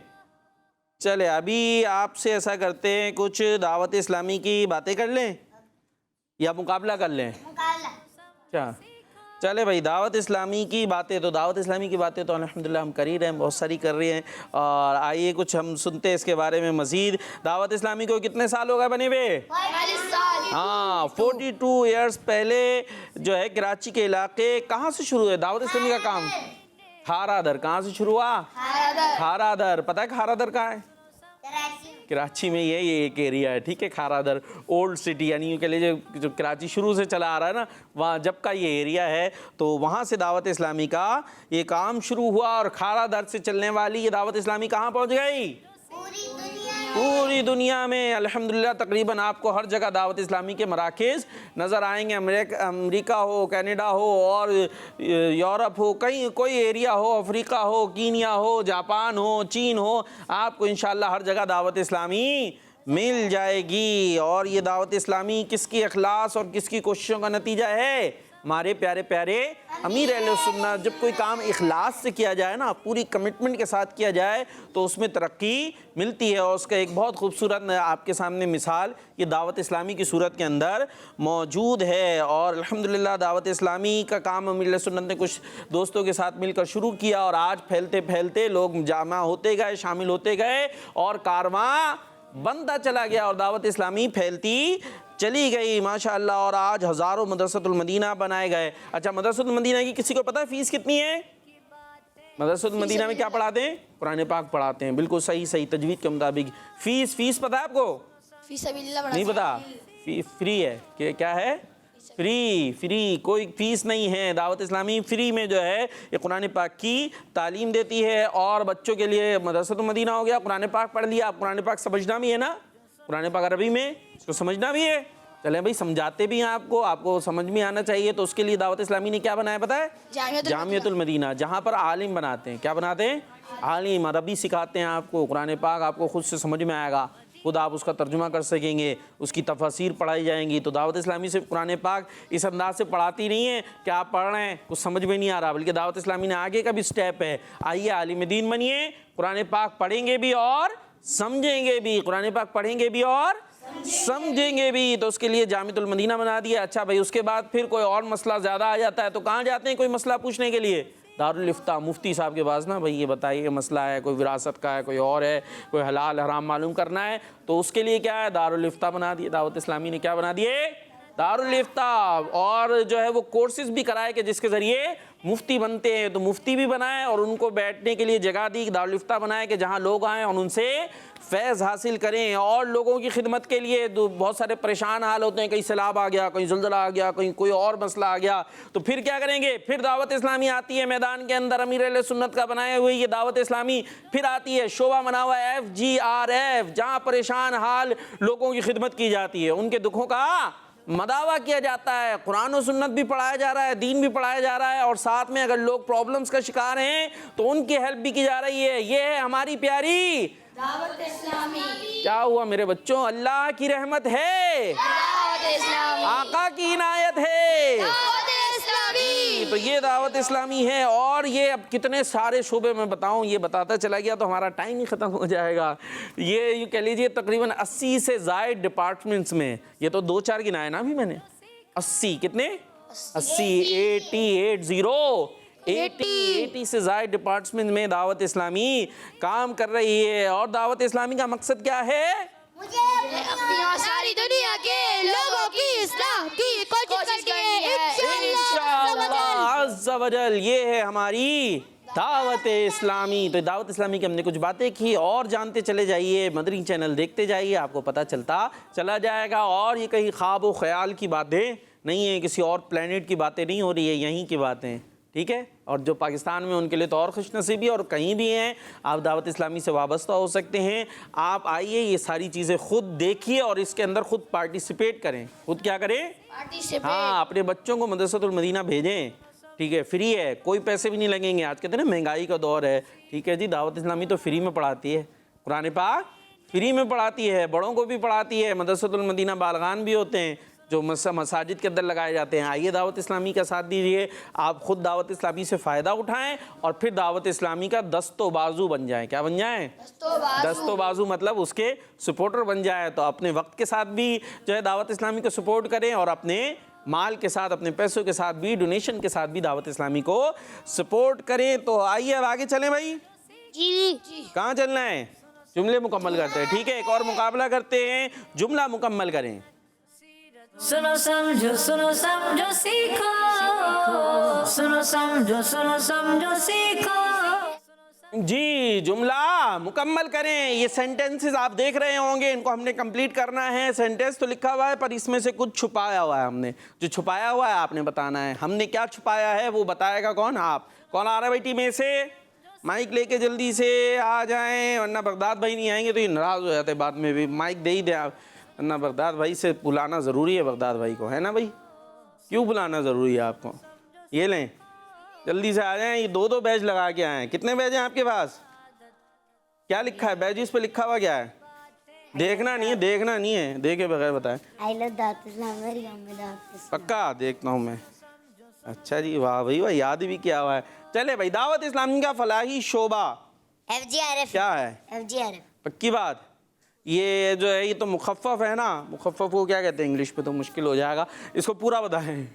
[SPEAKER 2] चले अभी आपसे ऐसा करते हैं, कुछ दावत इस्लामी की बातें कर लें या मुकाबला कर लें? क्या चले भाई, दावत इस्लामी की बातें, तो दावत इस्लामी की बातें तो अल्हम्दुलिल्लाह हम कर ही रहे हैं, बहुत सारी कर रहे हैं। और आइए कुछ हम सुनते हैं इसके बारे में मज़ीद। दावत इस्लामी को कितने साल हो गए बने हुए?
[SPEAKER 4] 45 साल।
[SPEAKER 2] हाँ, 42 ईयर्स पहले जो है कराची के इलाके, कहाँ से शुरू है दावत इस्लामी का काम? खारादर। कहाँ से शुरू हुआ? खारादर। पता है खारादर कहाँ है? कराची में ये एक एरिया है, ठीक है। खारादर ओल्ड सिटी, यानी यूँ कह लीजिए जो कराची शुरू से चला आ रहा है ना, वहाँ जब का ये एरिया है, तो वहाँ से दावत इस्लामी का ये काम शुरू हुआ। और खारादर से चलने वाली ये दावत इस्लामी कहाँ पहुँच गई? पूरी दुनिया में अल्हम्दुलिल्लाह तकरीबन आपको हर जगह दावत इस्लामी के मराकिज़ नज़र आएंगे। अमेरिका हो, कनाडा हो और यूरोप हो, कहीं कोई एरिया हो, अफ्रीका हो, कीनिया हो, जापान हो, चीन हो, आपको इंशाअल्लाह हर जगह दावत इस्लामी मिल जाएगी। और ये दावत इस्लामी किसकी इखलास और किसकी कोशिशों का नतीजा है? हमारे प्यारे प्यारे अमीर अहले सुन्नत। जब कोई काम इखलास से किया जाए ना, पूरी कमिटमेंट के साथ किया जाए, तो उसमें तरक्की मिलती है। और उसका एक बहुत खूबसूरत आपके सामने मिसाल ये दावत इस्लामी की सूरत के अंदर मौजूद है। और अल्हम्दुलिल्लाह दावत इस्लामी का काम अमीर अहले सुन्नत ने कुछ दोस्तों के साथ मिलकर शुरू किया, और आज फैलते फैलते लोग जामा होते गए, शामिल होते गए, और कारवां बनता चला गया और दावत इस्लामी फैलती चली गई माशाअल्लाह। और आज हज़ारों मदरसतुल मदीना बनाए गए। अच्छा, मदरसतुल मदीना की किसी को पता है फ़ीस कितनी है? मदरसतुल मदीना में क्या पढ़ाते हैं? कुरान पाक पढ़ाते हैं, बिल्कुल सही सही तजवीद के मुताबिक। फ़ीस पता है आपको?
[SPEAKER 4] फीस सबिलिल्लाह
[SPEAKER 2] नहीं पता? फ्री है कि क्या है? फ्री, कोई फ़ीस नहीं है। दावत इस्लामी फ्री में जो है ये कुरान पाक की तालीम देती है। और बच्चों के लिए मदरसतुल मदीना हो गया, कुरान पाक पढ़ लिया। आप कुरान पाक समझना भी है ना, कुरान पाक अरबी में इसको समझना भी है। चले भाई, समझाते भी हैं आपको समझ में आना चाहिए। तो उसके लिए दावत इस्लामी ने क्या बनाया पता है? जामियतुल मदीना, जहाँ पर आलिम बनाते हैं। क्या बनाते हैं? आलिम। अरबी सिखाते हैं आपको, कुरान पाक आपको खुद से समझ में आएगा, खुद आप उसका तर्जुमा कर सकेंगे, उसकी तफसीर पढ़ाई जाएंगी। तो दावत इस्लामी से कुरान पाक इस अंदाज से पढ़ाती नहीं है कि आप पढ़ रहे हैं कुछ समझ में नहीं आ रहा, बल्कि दावत इस्लामी ने आगे का भी स्टेप है, आइए आलिम दीन बनिए, कुरान पाक पढ़ेंगे भी और समझेंगे भी, कुरान पाक पढ़ेंगे भी और समझेंगे भी। तो उसके लिए जामियतुल मदीना बना दिया। अच्छा भाई, उसके बाद फिर कोई और मसला ज़्यादा आ जाता है तो कहाँ जाते हैं कोई मसला पूछने के लिए? दारुल इफ्ता, मुफ्ती साहब के पास ना। भाई ये बताइए मसला है, कोई विरासत का है, कोई और है, कोई हलाल हराम मालूम करना है, तो उसके लिए क्या है? दारुल इफ्ता बना दिए। दावत इस्लामी ने क्या बना दिए? दारुल इफ्ता। और जो है वो कोर्सेज भी कराए कि जिसके ज़रिए मुफ्ती बनते हैं, तो मुफ्ती भी बनाए और उनको बैठने के लिए जगह दी। दारुल इफ्ता बनाए कि जहाँ लोग आएँ और उनसे फैज़ हासिल करें। और लोगों की खिदमत के लिए बहुत सारे परेशान हाल होते हैं, कहीं सैलाब आ गया, कहीं ज़ुल्ज़ला आ गया, कहीं कोई और मसला आ गया, तो फिर क्या करेंगे? फिर दावत इस्लामी आती है मैदान के अंदर। अमीर अहले सुन्नत का बनाए हुए ये दावत इस्लामी फिर आती है, शोबा बना हुआ है FGRF, जहाँ परेशान हाल लोगों की खिदमत की जाती है, उनके दुखों का मदावा किया जाता है, कुरान और सुन्नत भी पढ़ाया जा रहा है, दीन भी पढ़ाया जा रहा है, और साथ में अगर लोग प्रॉब्लम्स का शिकार हैं तो उनकी हेल्प भी की जा रही है। ये है हमारी प्यारी
[SPEAKER 4] दावत इस्लामी।
[SPEAKER 2] क्या हुआ मेरे बच्चों? अल्लाह की रहमत है,
[SPEAKER 4] दावत इस्लामी,
[SPEAKER 2] आका की इनायत है,
[SPEAKER 4] दावत इस्लामी।
[SPEAKER 2] तो ये दावत इस्लामी है। और ये अब कितने सारे शोबे में बताऊं, ये बताता चला गया तो हमारा टाइम ही ख़त्म हो जाएगा। ये यूँ कह लीजिए तकरीबन 80 से ज़ायद डिपार्टमेंट्स में, ये तो 2-4 गिनाए ना अभी मैंने, 80 कितने? 80 से ज़ायद डिपार्टमेंट में दावत इस्लामी काम कर रही है। और दावत इस्लामी का मकसद क्या है?
[SPEAKER 3] अपनी और सारी दुनिया के लोगों की इस्लाह की कोशिश करेंगे इंशाअल्लाह
[SPEAKER 2] अज़्ज़ा वजल। ये है हमारी दावत इस्लामी। तो दावत इस्लामी की हमने कुछ बातें की, और जानते चले जाइए, मदनी चैनल देखते जाइए, आपको पता चलता चला जाएगा। और ये कहीं ख्वाब व ख्याल की बातें नहीं है, किसी और प्लेनेट की बातें नहीं हो रही है, यहीं की बातें, ठीक है। और जो पाकिस्तान में उनके लिए तो और खुशनसीबी, और कहीं भी हैं आप दावत इस्लामी से वाबस्ता हो सकते हैं। आप आइए, ये सारी चीज़ें खुद देखिए और इसके अंदर खुद पार्टिसिपेट करें। खुद क्या करें?
[SPEAKER 3] पार्टिसिपेट।
[SPEAKER 2] हाँ, अपने बच्चों को मदरसतुल मदीना भेजें, ठीक है, फ्री है, कोई पैसे भी नहीं लगेंगे। आज कहते हैं ना महंगाई का दौर है, ठीक है जी, दावत इस्लामी तो फ्री में पढ़ाती है, कुरान पाक फ्री में पढ़ाती है, बड़ों को भी पढ़ाती है। मदरसतुल मदीना बालगान भी होते हैं जो मसाजिद के अंदर लगाए जाते हैं। आइए दावत इस्लामी का साथ दीजिए, आप खुद दावत इस्लामी से फ़ायदा उठाएं और फिर दावत इस्लामी का दस्तो बाजू बन जाएं। क्या बन जाएं? दस्तो बाजू मतलब उसके सपोर्टर बन जाए। तो अपने वक्त के साथ भी जो है दावत इस्लामी को सपोर्ट करें और अपने माल के साथ, अपने पैसों के साथ भी, डोनेशन के साथ भी दावत इस्लामी को सपोर्ट करें। तो आइए अब आगे चलें भाई।
[SPEAKER 3] जी।
[SPEAKER 2] कहाँ चलना है? जुमले मुकम्मल करते हैं, ठीक है। एक और मुकाबला करते हैं, जुमला मुकम्मल करें।
[SPEAKER 1] सुनो समझो सीखो, सुनो समझो सीखो।
[SPEAKER 2] जी, जुमला मुकम्मल करें। ये सेंटेंसेस आप देख रहे होंगे, इनको हमने कंप्लीट करना है। सेंटेंस तो लिखा हुआ है पर इसमें से कुछ छुपाया हुआ है हमने। जो छुपाया हुआ है आपने बताना है। हमने क्या छुपाया है वो बताएगा कौन? आप। कौन आ रहा है भाई टीम में से? माइक लेके जल्दी से आ जाएं, वरना बगदाद भाई नहीं आएंगे तो ये नाराज़ हो जाते बाद में भी। माइक दे ही दे आप, वरना बगदाद भाई से बुलाना ज़रूरी है, बगदाद भाई को, है ना भाई? क्यों बुलाना ज़रूरी है आपको? ये लें, जल्दी से आ जाएं। ये दो बैज लगा के आए हैं। कितने बैज हैं आपके पास? क्या लिखा है बैजिस पे? लिखा हुआ क्या है? देखना नहीं है, देखना नहीं है, देखे बगैर बताएं। पक्का देखता हूँ मैं। अच्छा जी, वाह भाई वाह, याद भी किया हुआ है। चले भाई, दावत इस्लामी का फलाही शोबा
[SPEAKER 3] FGRF
[SPEAKER 2] क्या है?
[SPEAKER 3] FGRF।
[SPEAKER 2] पक्की बात। ये जो है ये तो मुखफ़फ़ है ना, मुखफ़फ़ को क्या कहते हैं इंग्लिश पे? तो मुश्किल हो जाएगा, इसको पूरा बताएं।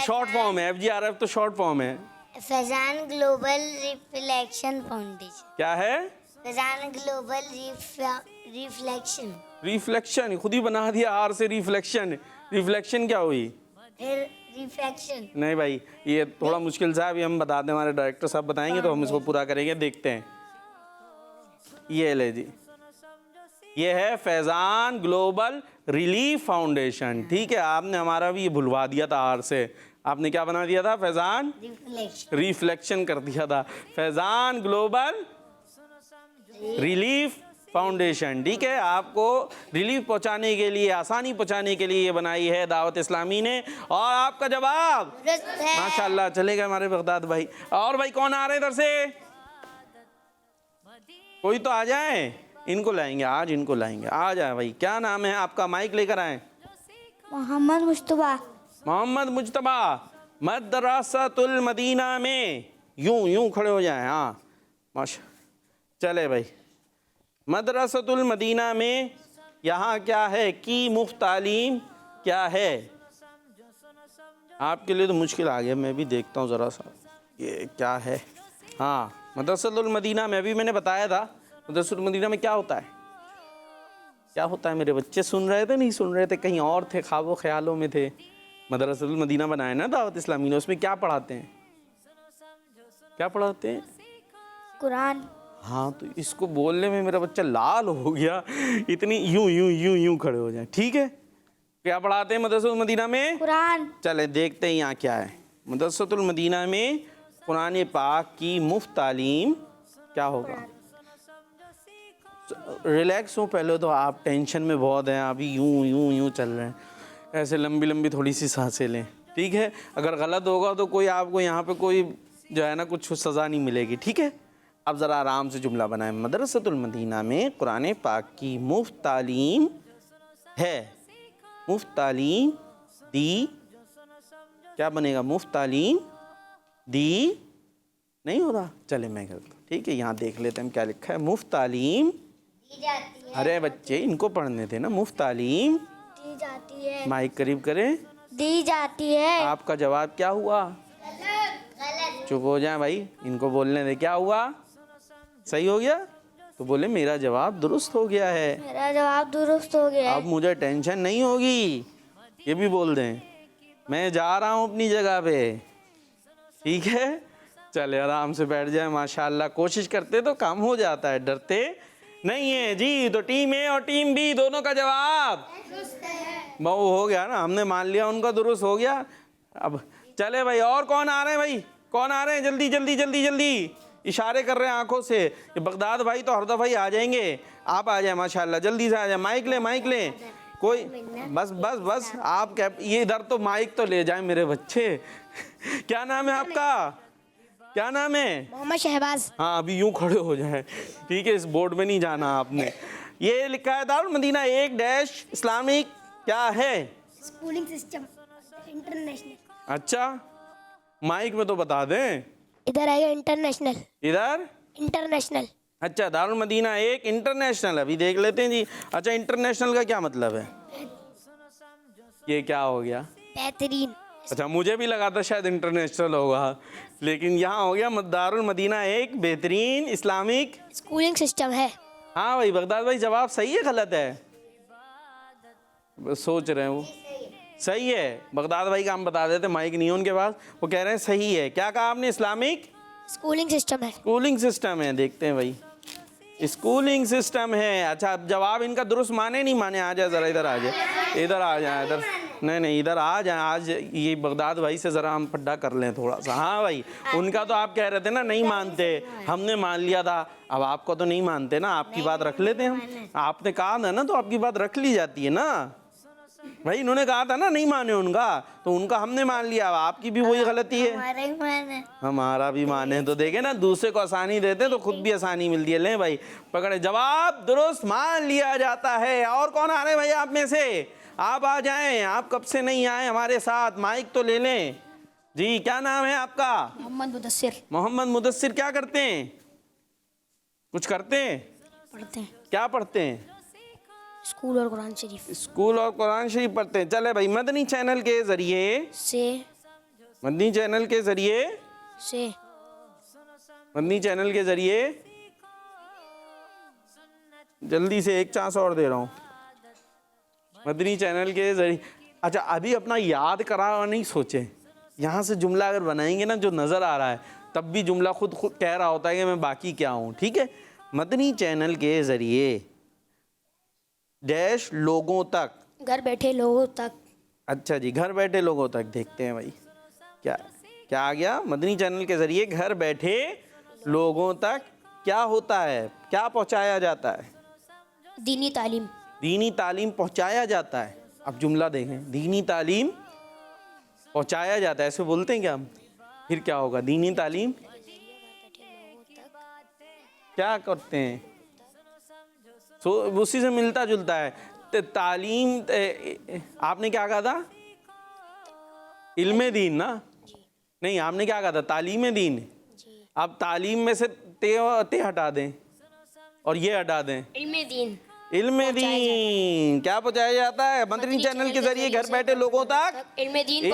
[SPEAKER 2] शॉर्ट फॉर्म है, FGRF तो शॉर्ट फॉर्म है।
[SPEAKER 3] Faizan global reflection foundation.
[SPEAKER 2] क्या है?
[SPEAKER 3] Faizan global reflection.
[SPEAKER 2] रिफ्लेक्शन खुद ही बना दिया, आर से रिफ्लेक्शन। रिफ्लेक्शन क्या हुई?
[SPEAKER 3] रिफ्लेक्शन।
[SPEAKER 2] नहीं भाई, ये थोड़ा मुश्किल सा है, अभी हम बता दें, हमारे डायरेक्टर साहब बताएंगे तो हम इसको पूरा करेंगे। देखते हैं, ये ले जी, ये है फैज़ान ग्लोबल रिलीफ फाउंडेशन, ठीक है। आपने हमारा भी ये भुलवा दिया था, आर से आपने क्या बना दिया था? फैज़ान रिफ्लेक्शन कर दिया था। फैज़ान ग्लोबल रिलीफ फाउंडेशन, ठीक है। आपको रिलीफ पहुंचाने के लिए, आसानी पहुंचाने के लिए ये बनाई है दावत इस्लामी ने। और आपका जवाब माशाल्लाह चलेगा हमारे बगदाद भाई। और भाई कौन आ रहे हैं इधर से? कोई तो आ जाए, इनको लाएंगे आज, इनको लाएंगे। आ जाए भाई, क्या नाम है आपका? माइक लेकर आए।
[SPEAKER 3] मोहम्मद मुश्तबा।
[SPEAKER 2] मोहम्मद मुज्तबा, मदरसतुल मदीना में। यूं खड़े हो जाए, हाँ माशा। चले भाई, मदरसतुल मदीना में यहाँ क्या है कि मुफ्त तालीम क्या है? आपके लिए तो मुश्किल आ गया, मैं भी देखता हूँ ज़रा सा ये क्या है। हाँ, मदरसतुल मदीना में अभी मैंने बताया था, मदरसतुल मदीना में क्या होता है? क्या होता है? मेरे बच्चे सुन रहे थे, नहीं सुन रहे थे, कहीं और थे, ख्वाबों ख्यालों में थे। मदरसतुल मदीना बनाया ना दावत इस्लामी ने, उसमें क्या पढ़ाते हैं? क्या पढ़ाते हैं?
[SPEAKER 3] कुरान।
[SPEAKER 2] हाँ, तो इसको बोलने में मेरा बच्चा लाल हो गया, इतनी यूं खड़े हो जाए, ठीक है। क्या पढ़ाते हैं मदरसतुल मदीना में?
[SPEAKER 3] कुरान।
[SPEAKER 2] चले देखते हैं यहाँ क्या है। मदरसतुल मदीना में कुरान पाक की मुफ्त तालीम क्या होगा? रिलैक्स हो पहले तो, आप टेंशन में बहुत हैं, अभी यूं चल रहे हैं, ऐसे लंबी थोड़ी सी सांसें लें, ठीक है। अगर गलत होगा तो कोई आपको यहाँ पे कोई जो है ना कुछ सज़ा नहीं मिलेगी, ठीक है। अब ज़रा आराम से जुमला बनाएं। मदरसतुल मदीना में कुरान पाक की मुफ्त तालीम है। मुफ्त तालीम दी, क्या बनेगा? मुफ्त तालीम दी नहीं हो रहा, चले मैं करता हूँ, ठीक है। यहाँ देख लेते हैं क्या लिखा है। मुफ्त तालीम
[SPEAKER 3] दी जाती है।
[SPEAKER 2] अरे बच्चे, इनको पढ़ने थे ना। मुफ्त तालीम
[SPEAKER 3] दी जाती है।
[SPEAKER 2] माइक करीब करें।
[SPEAKER 3] दी जाती है।
[SPEAKER 2] आपका जवाब क्या हुआ?
[SPEAKER 3] गलत।
[SPEAKER 2] चुप हो जाए भाई, इनको बोलने दे। क्या हुआ? सही हो गया? तो बोले मेरा जवाब दुरुस्त हो गया है।
[SPEAKER 3] मेरा जवाब दुरुस्त हो गया है।
[SPEAKER 2] अब मुझे टेंशन नहीं होगी, ये भी बोल दें। मैं जा रहा हूँ अपनी जगह पे, ठीक है। चले आराम से बैठ जाए। माशाल्लाह, कोशिश करते तो काम हो जाता है, डरते नहीं है जी। तो टीम ए और टीम बी दोनों का जवाब वो हो गया ना, हमने मान लिया उनका दुरुस्त हो गया। अब चले भाई, और कौन आ रहे हैं भाई? कौन आ रहे हैं? जल्दी जल्दी जल्दी जल्दी, इशारे कर रहे हैं आंखों से। ये बगदाद भाई तो हर दफा ही आ जाएंगे। आप आ जाए माशाल्लाह, जल्दी से आ जाए। माइक ले, माइक ले कोई, बस बस बस आप क्या, ये इधर तो माइक तो ले जाए मेरे बच्चे। क्या नाम है आपका? क्या नाम है?
[SPEAKER 3] मोहम्मद शहबाज।
[SPEAKER 2] हाँ, अभी यूं खड़े हो जाए, ठीक है? इस बोर्ड में नहीं जाना आपने। ये लिखा है दारुल मदीना 1 डैश इस्लामिक क्या है?
[SPEAKER 3] Schooling system international.
[SPEAKER 2] अच्छा, माइक में तो बता दें।
[SPEAKER 3] इधर आएगा इंटरनेशनल।
[SPEAKER 2] इधर
[SPEAKER 3] इंटरनेशनल।
[SPEAKER 2] अच्छा, दारुल मदीना 1 इंटरनेशनल, अभी देख लेते हैं जी। अच्छा, इंटरनेशनल का क्या मतलब है? ये क्या हो गया?
[SPEAKER 3] बेहतरीन।
[SPEAKER 2] अच्छा, मुझे भी लगा था शायद इंटरनेशनल होगा, लेकिन यहाँ हो गया दारुल मदीना 1 बेहतरीन इस्लामिक
[SPEAKER 3] स्कूलिंग सिस्टम है।
[SPEAKER 2] हाँ भाई बगदाद भाई, जवाब सही है गलत है? बस सोच रहे हैं वो। सही है। बगदाद भाई का हम बता देते, माइक नहीं है उनके पास, वो कह रहे हैं सही है। क्या कहा आपने? इस्लामिक
[SPEAKER 3] स्कूलिंग सिस्टम है।
[SPEAKER 2] स्कूलिंग सिस्टम है। देखते हैं भाई, स्कूलिंग सिस्टम है। अच्छा, अब जवाब इनका दुरुस्त माने नहीं माने? आ जाए ज़रा, इधर आ जाए, इधर आ जाए, इधर नहीं इधर आ जाए। आज ये बगदाद भाई से ज़रा हम पड्डा कर लें थोड़ा सा। हाँ भाई, उनका तो आप कह रहे थे ना नहीं मानते, हमने मान लिया था। अब आपको तो नहीं मानते ना, आपकी बात रख लेते हैं हम। आपने कहा था ना, तो आपकी बात रख ली जाती है ना भाई। इन्होंने कहा था ना नहीं माने उनका, तो उनका हमने मान लिया। अब आपकी भी वही गलती है। हमारा भी माने तो देखे ना, दूसरे को आसानी देते हैं तो खुद भी आसानी मिलती है। ले भाई पकड़े, जवाब दुरुस्त मान लिया जाता है। और कौन आ रहे भाई आप में से? आप आ जाएं, आप कब से नहीं आए हमारे साथ? माइक तो ले लें जी। क्या नाम है आपका?
[SPEAKER 3] मोहम्मद मुदस्सिर।
[SPEAKER 2] मोहम्मद मुदस्सिर। क्या करते हैं? कुछ करते हैं?
[SPEAKER 3] पढ़ते हैं।
[SPEAKER 2] क्या पढ़ते हैं?
[SPEAKER 3] स्कूल और कुरान शरीफ।
[SPEAKER 2] स्कूल और कुरान शरीफ पढ़ते हैं। चले भाई, मदनी चैनल के जरिए मदनी चैनल के जरिए जल्दी से एक चांस और दे रहा हूँ। मदनी चैनल के जरिए। अच्छा, अभी अपना याद करा नहीं सोचे, यहाँ से जुमला अगर बनाएंगे ना जो नज़र आ रहा है, तब भी जुमला खुद कह रहा होता है कि मैं बाकी क्या हूँ। ठीक है? मदनी चैनल के जरिए डैश लोगों तक,
[SPEAKER 3] घर बैठे लोगों तक।
[SPEAKER 2] अच्छा जी, घर बैठे लोगों तक। देखते हैं भाई क्या क्या आ गया। मदनी चैनल के जरिए घर बैठे लोगों तक क्या होता है, क्या पहुंचाया जाता है?
[SPEAKER 3] दीनी तालीम।
[SPEAKER 2] दीनी तालीम पहुंचाया जाता है। अब जुमला देखें, दीनी तालीम पहुंचाया जाता है, ऐसे बोलते हैं क्या हम? फिर क्या होगा? दीनी तालीम क्या करते हैं? सो उसी से मिलता जुलता है। तालीम, आपने क्या कहा था? इल्मे दीन ना? नहीं, आपने क्या कहा था? तालीम दीन। अब तालीम में से ते हटा दें और ये हटा दें,
[SPEAKER 3] इल्मे दीन।
[SPEAKER 2] इल्मे दीन क्या पहुंचाया जाता है? मदनी चैनल के जरिए घर बैठे लोगों तक
[SPEAKER 3] इल्मे दीन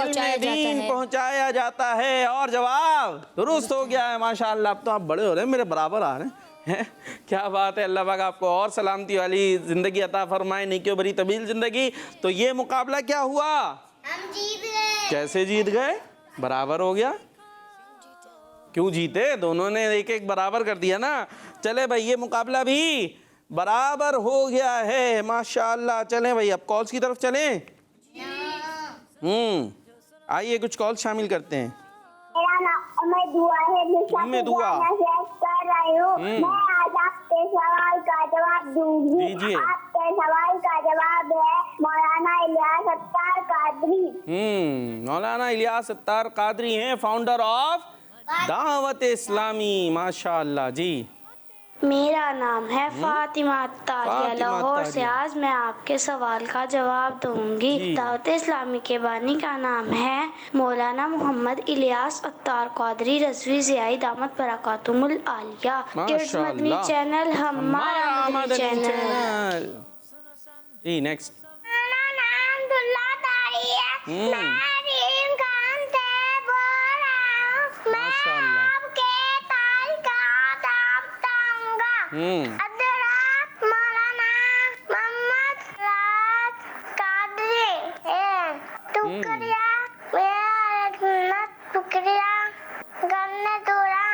[SPEAKER 2] पहुंचाया जाता है। और जवाब दुरुस्त हो गया है माशाअल्लाह। अब तो आप बड़े हो रहे हैं, मेरे बराबर आ रहे हैं। क्या बात है। अल्लाह पाक आपको और सलामती वाली जिंदगी अता फरमाए, नेकियों भरी तवील जिंदगी। तो ये मुकाबला क्या हुआ?
[SPEAKER 3] हम जीत गए।
[SPEAKER 2] कैसे जीत गए? बराबर हो गया। क्यों जीते? दोनों ने एक एक बराबर कर दिया ना। चले भाई, ये मुकाबला भी बराबर हो गया है माशाअल्लाह। चले भाई, अब कॉल्स की तरफ चलें। आइए कुछ कॉल शामिल करते हैं।
[SPEAKER 5] मेरा नाम मैं दुआ है,
[SPEAKER 2] मैं दुआ
[SPEAKER 5] कर रही हूँ। मैं आज आपके सवाल का जवाब दूंगी।
[SPEAKER 2] दीजिए।
[SPEAKER 5] आपके सवाल का जवाब है मौलाना इलियास अत्तार कादरी।
[SPEAKER 2] मौलाना इलियास अत्तार कादरी हैं, फाउंडर ऑफ दावत इस्लामी। माशाअल्लाह जी।
[SPEAKER 6] मेरा नाम है फातिमा अत्तारिया, लाहौर से। आज मैं आपके सवाल का जवाब दूंगी। दावत इस्लामी के बानी का नाम है मौलाना मोहम्मद इलियास अत्तार कादरी रज़वी ज़ियाई दामत बरकातुहुल आलिया। किड्स मदनी चैनल हमारा मदनी चैनल।
[SPEAKER 2] जी नेक्स्ट।
[SPEAKER 5] मेरा नाम दुल्ला तारिया, मैं रीम खान से बोल रहा हूँ। मैं आपके ताल का जवाब दूंगा। अब्दुल्लाह मौलाना मोहम्मद राज कादरी टुकड़िया मेरा टुकड़िया गन्ने तोड़ा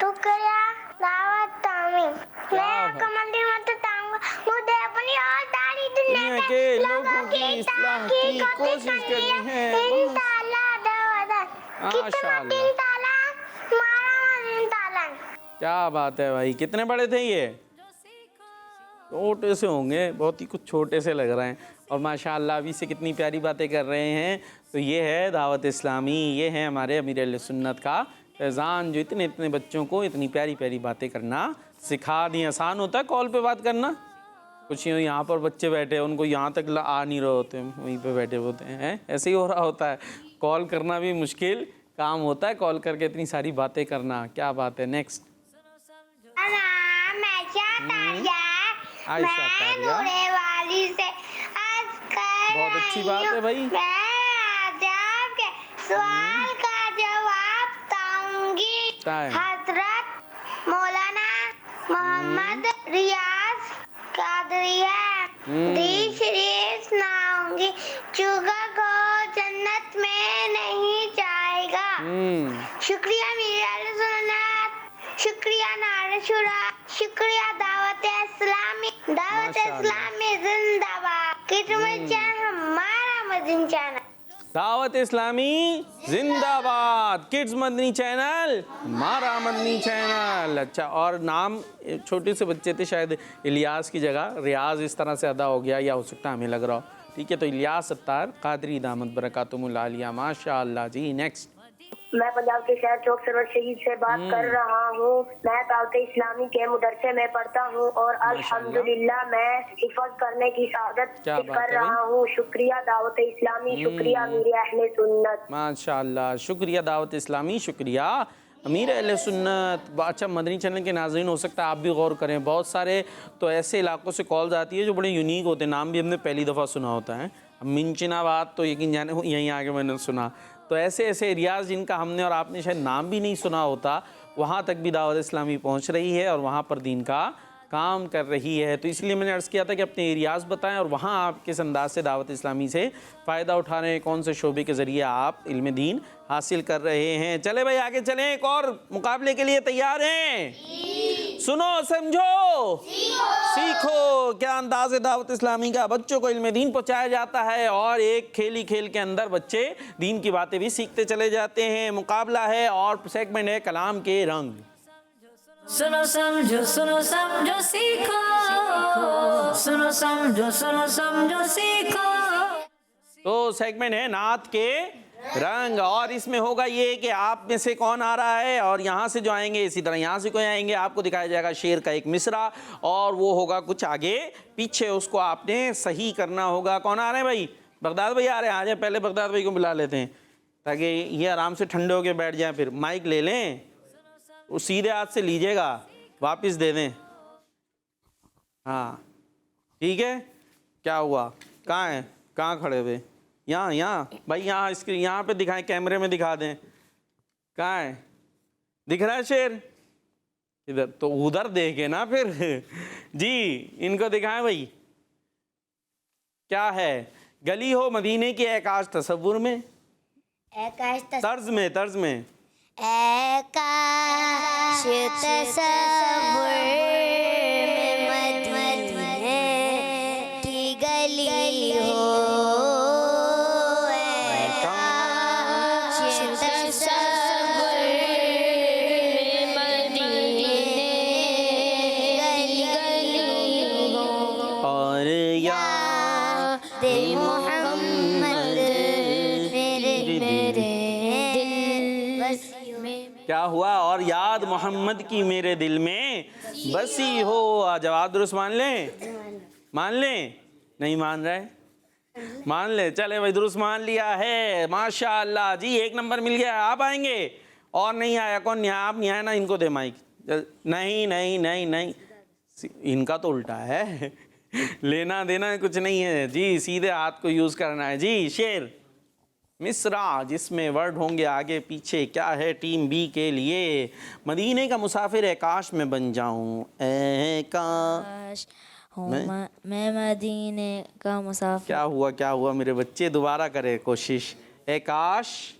[SPEAKER 5] टुकड़िया दावत तामी। मैं आपको मंदिर में बताऊंगा। मुझे अपनी और सारी दुनिया के लोगों की इस्लाह की कोशिश करनी है। इंशाअल्लाह दावत। कितना दिन ताला
[SPEAKER 2] क्या बात है भाई, कितने बड़े थे ये? छोटे से होंगे, बहुत ही कुछ छोटे से लग रहे हैं और माशाअल्लाह अभी से कितनी प्यारी बातें कर रहे हैं। तो ये है दावत इस्लामी, ये है हमारे अमीर अहले सुन्नत का फैज़ान जो इतने इतने बच्चों को इतनी प्यारी प्यारी बातें करना सिखा दी। आसान होता है कॉल पे बात करना? कुछ यहाँ पर बच्चे बैठे हैं, उनको यहाँ तक आ नहीं रहे होते, वहीं पे बैठे होते हैं, ऐसे ही हो रहा होता है। कॉल करना भी मुश्किल काम होता है, कॉल करके इतनी सारी बातें करना, क्या बात है। नेक्स्ट आयशा तारिया, बहुत अच्छी बात है भाई।
[SPEAKER 5] सवाल का जवाब दूंगी। हजरत मौलाना मोहम्मद रियाज कादरिया दी शरीफ सुनाऊंगी। चूगा को जन्नत में नहीं जाएगा। शुक्रिया मेरे अहले सुन्नत, शुक्रिया नारशुरा, शुक्रिया दावत इस्लामी। दावत इस्लामी जिंदाबाद। हमारा मदनी चैनल
[SPEAKER 2] दावत इस्लामी जिंदाबाद। किड्स मदनी चैनल हमारा मदनी चैनल। अच्छा, और नाम छोटे से बच्चे थे, शायद इलियास की जगह रियाज इस तरह से अदा हो गया, या हो सकता है हमें लग रहा हो। ठीक है, तो इलियास सत्तार कादरी दामद बरकातुहुल आलिया, माशाअल्लाह जी। नेक्स्ट
[SPEAKER 5] मैं पंजाब के शहर चौक सरवर शहीद से बात कर रहा हूँ। मैं दावत इस्लामी के मदरसे में पढ़ता हूँ और अल्हम्दुलिल्लाह मैं हिफाज करने की सादत कर रहा हूँ। शुक्रिया दावत इस्लामी, शुक्रिया अमीर अहले सुन्नत।
[SPEAKER 2] माशाअल्लाह, शुक्रिया दावत इस्लामी, शुक्रिया अमीर अहले सुन्नत। अच्छा, मदनी चैनल के नाज़रीन, हो सकता है आप भी गौर करें, बहुत सारे तो ऐसे इलाकों से कॉल्स आती है जो बड़े यूनिक होते हैं, नाम भी हमने पहली दफ़ा सुना होता है। मिंचनाबाद तो यकीन जाने यहीं आके मैंने सुना। तो ऐसे ऐसे एरियाज़ जिनका हमने और आपने शायद नाम भी नहीं सुना होता, वहाँ तक भी दावत इस्लामी पहुँच रही है और वहाँ पर दीन का काम कर रही है। तो इसलिए मैंने अर्ज़ किया था कि अपने एरियाज़ बताएं और वहाँ आप किस अंदाज से दावत इस्लामी से फ़ायदा उठा रहे हैं, कौन से शोबे के ज़रिए आप इल्म दीन हासिल कर रहे हैं। चले भाई आगे चलें, एक और मुकाबले के लिए तैयार हैं? सुनो समझो सीखो क्या अंदाज़ दावत इस्लामी का बच्चों को इल्म दीन पहुँचाया जाता है और एक खेल के अंदर बच्चे दीन की बातें भी सीखते चले जाते हैं। मुकाबला है और सेगमेंट है कलाम के रंग।
[SPEAKER 1] सुनो समझो सीखो, सुनो समझो सीखो।
[SPEAKER 2] तो सेगमेंट है नात के रंग और इसमें होगा ये कि आप में से कौन आ रहा है और यहाँ से जो आएंगे, इसी तरह यहाँ से कोई आएंगे, आपको दिखाया जाएगा शेर का एक मिसरा और वो होगा कुछ आगे पीछे, उसको आपने सही करना होगा। कौन आ रहे हैं भाई? बगदाद भाई आ रहे हैं। आ जाए, पहले बगदाद भाई को बुला लेते हैं ताकि ये आराम से ठंडे होके बैठ जाएं। फिर माइक ले लें, वो सीधे हाथ से लीजिएगा, वापस दे दें। हाँ ठीक है। क्या हुआ? कहाँ है? कहाँ खड़े हुए? यहाँ भाई, यहाँ स्क्रीन यहाँ पे दिखाएं, कैमरे में दिखा दें। कहाँ है? दिख रहा है शेर? इधर तो उधर देखे ना फिर जी, इनको दिखाएं भाई। क्या है? गली हो मदीने की आकाश तस्वुर में, तर्ज में
[SPEAKER 3] आकाश तस्वुर में मदीने की गली हो, आकाश तस्वुर में मदीने गली हो,
[SPEAKER 2] और याद
[SPEAKER 3] मोहम्मद मेरे
[SPEAKER 2] क्या हुआ? और याद मोहम्मद की मेरे दिल में बसी हो। जवाब दुरुस्त मान लें? नहीं मान रहे? मान ले। चले भाई, दुरुस्त मान लिया है, माशाअल्लाह जी, 1 नंबर मिल गया। आप आएंगे? और नहीं आया? कौन नहीं आया? आप नहीं आया ना, इनको दे माइक। नहीं, इनका तो उल्टा है लेना देना कुछ नहीं है जी, सीधे हाथ को यूज़ करना है जी। शेर मिसरा जिसमें वर्ड होंगे आगे पीछे, क्या है टीम बी के लिए? मदीने का मुसाफिर है काश में बन जाऊं, काश
[SPEAKER 3] मैं मदीने का मुसाफिर।
[SPEAKER 2] क्या हुआ मेरे बच्चे? दोबारा करें कोशिश। ए काश,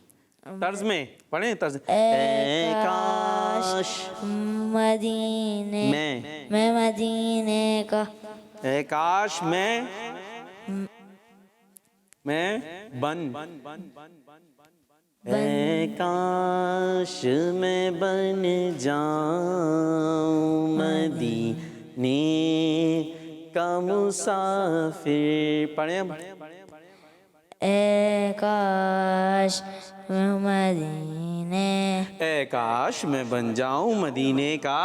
[SPEAKER 2] तर्ज में पढ़े, तर्ज। ए काश
[SPEAKER 3] मदीने मैं मदीने का,
[SPEAKER 2] ए काश मैं बन ऐ काश मैं बन जाऊं मदीने का मुसाफिर। पढ़े हम।
[SPEAKER 1] ए काश मैं मदीने,
[SPEAKER 2] ऐ काश मैं बन जाऊं मदीने का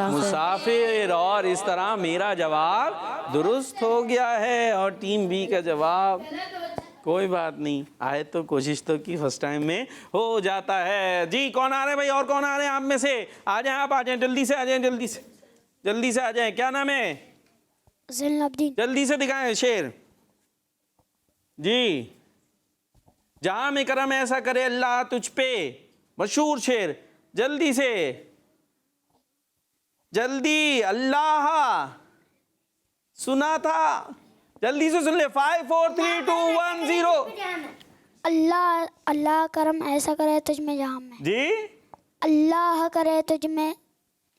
[SPEAKER 2] मुसाफिर। और इस तरह मेरा जवाब दुरुस्त हो गया है और टीम बी का जवाब कोई बात नहीं, आए तो कोशिश तो की, फर्स्ट टाइम में हो जाता है। जी कौन आ रहे हैं भाई, और कौन आ रहे हैं आप में से? आ जाएं, आप आ जाएं, जल्दी से आ जाएं, जल्दी से आ जाएं। क्या नाम है? जल्दी से दिखाएं शेर जी। जहां में करम ऐसा करे अल्लाह तुझ पे, मशहूर शेर, जल्दी से, जल्दी। अल्लाह सुना था, जल्दी से सुन ले। 5 4 3 2 1 0।
[SPEAKER 3] अल्लाह अल्लाह करम ऐसा करे तुझ में जहां में।
[SPEAKER 2] जी
[SPEAKER 3] अल्लाह करे तुझ में,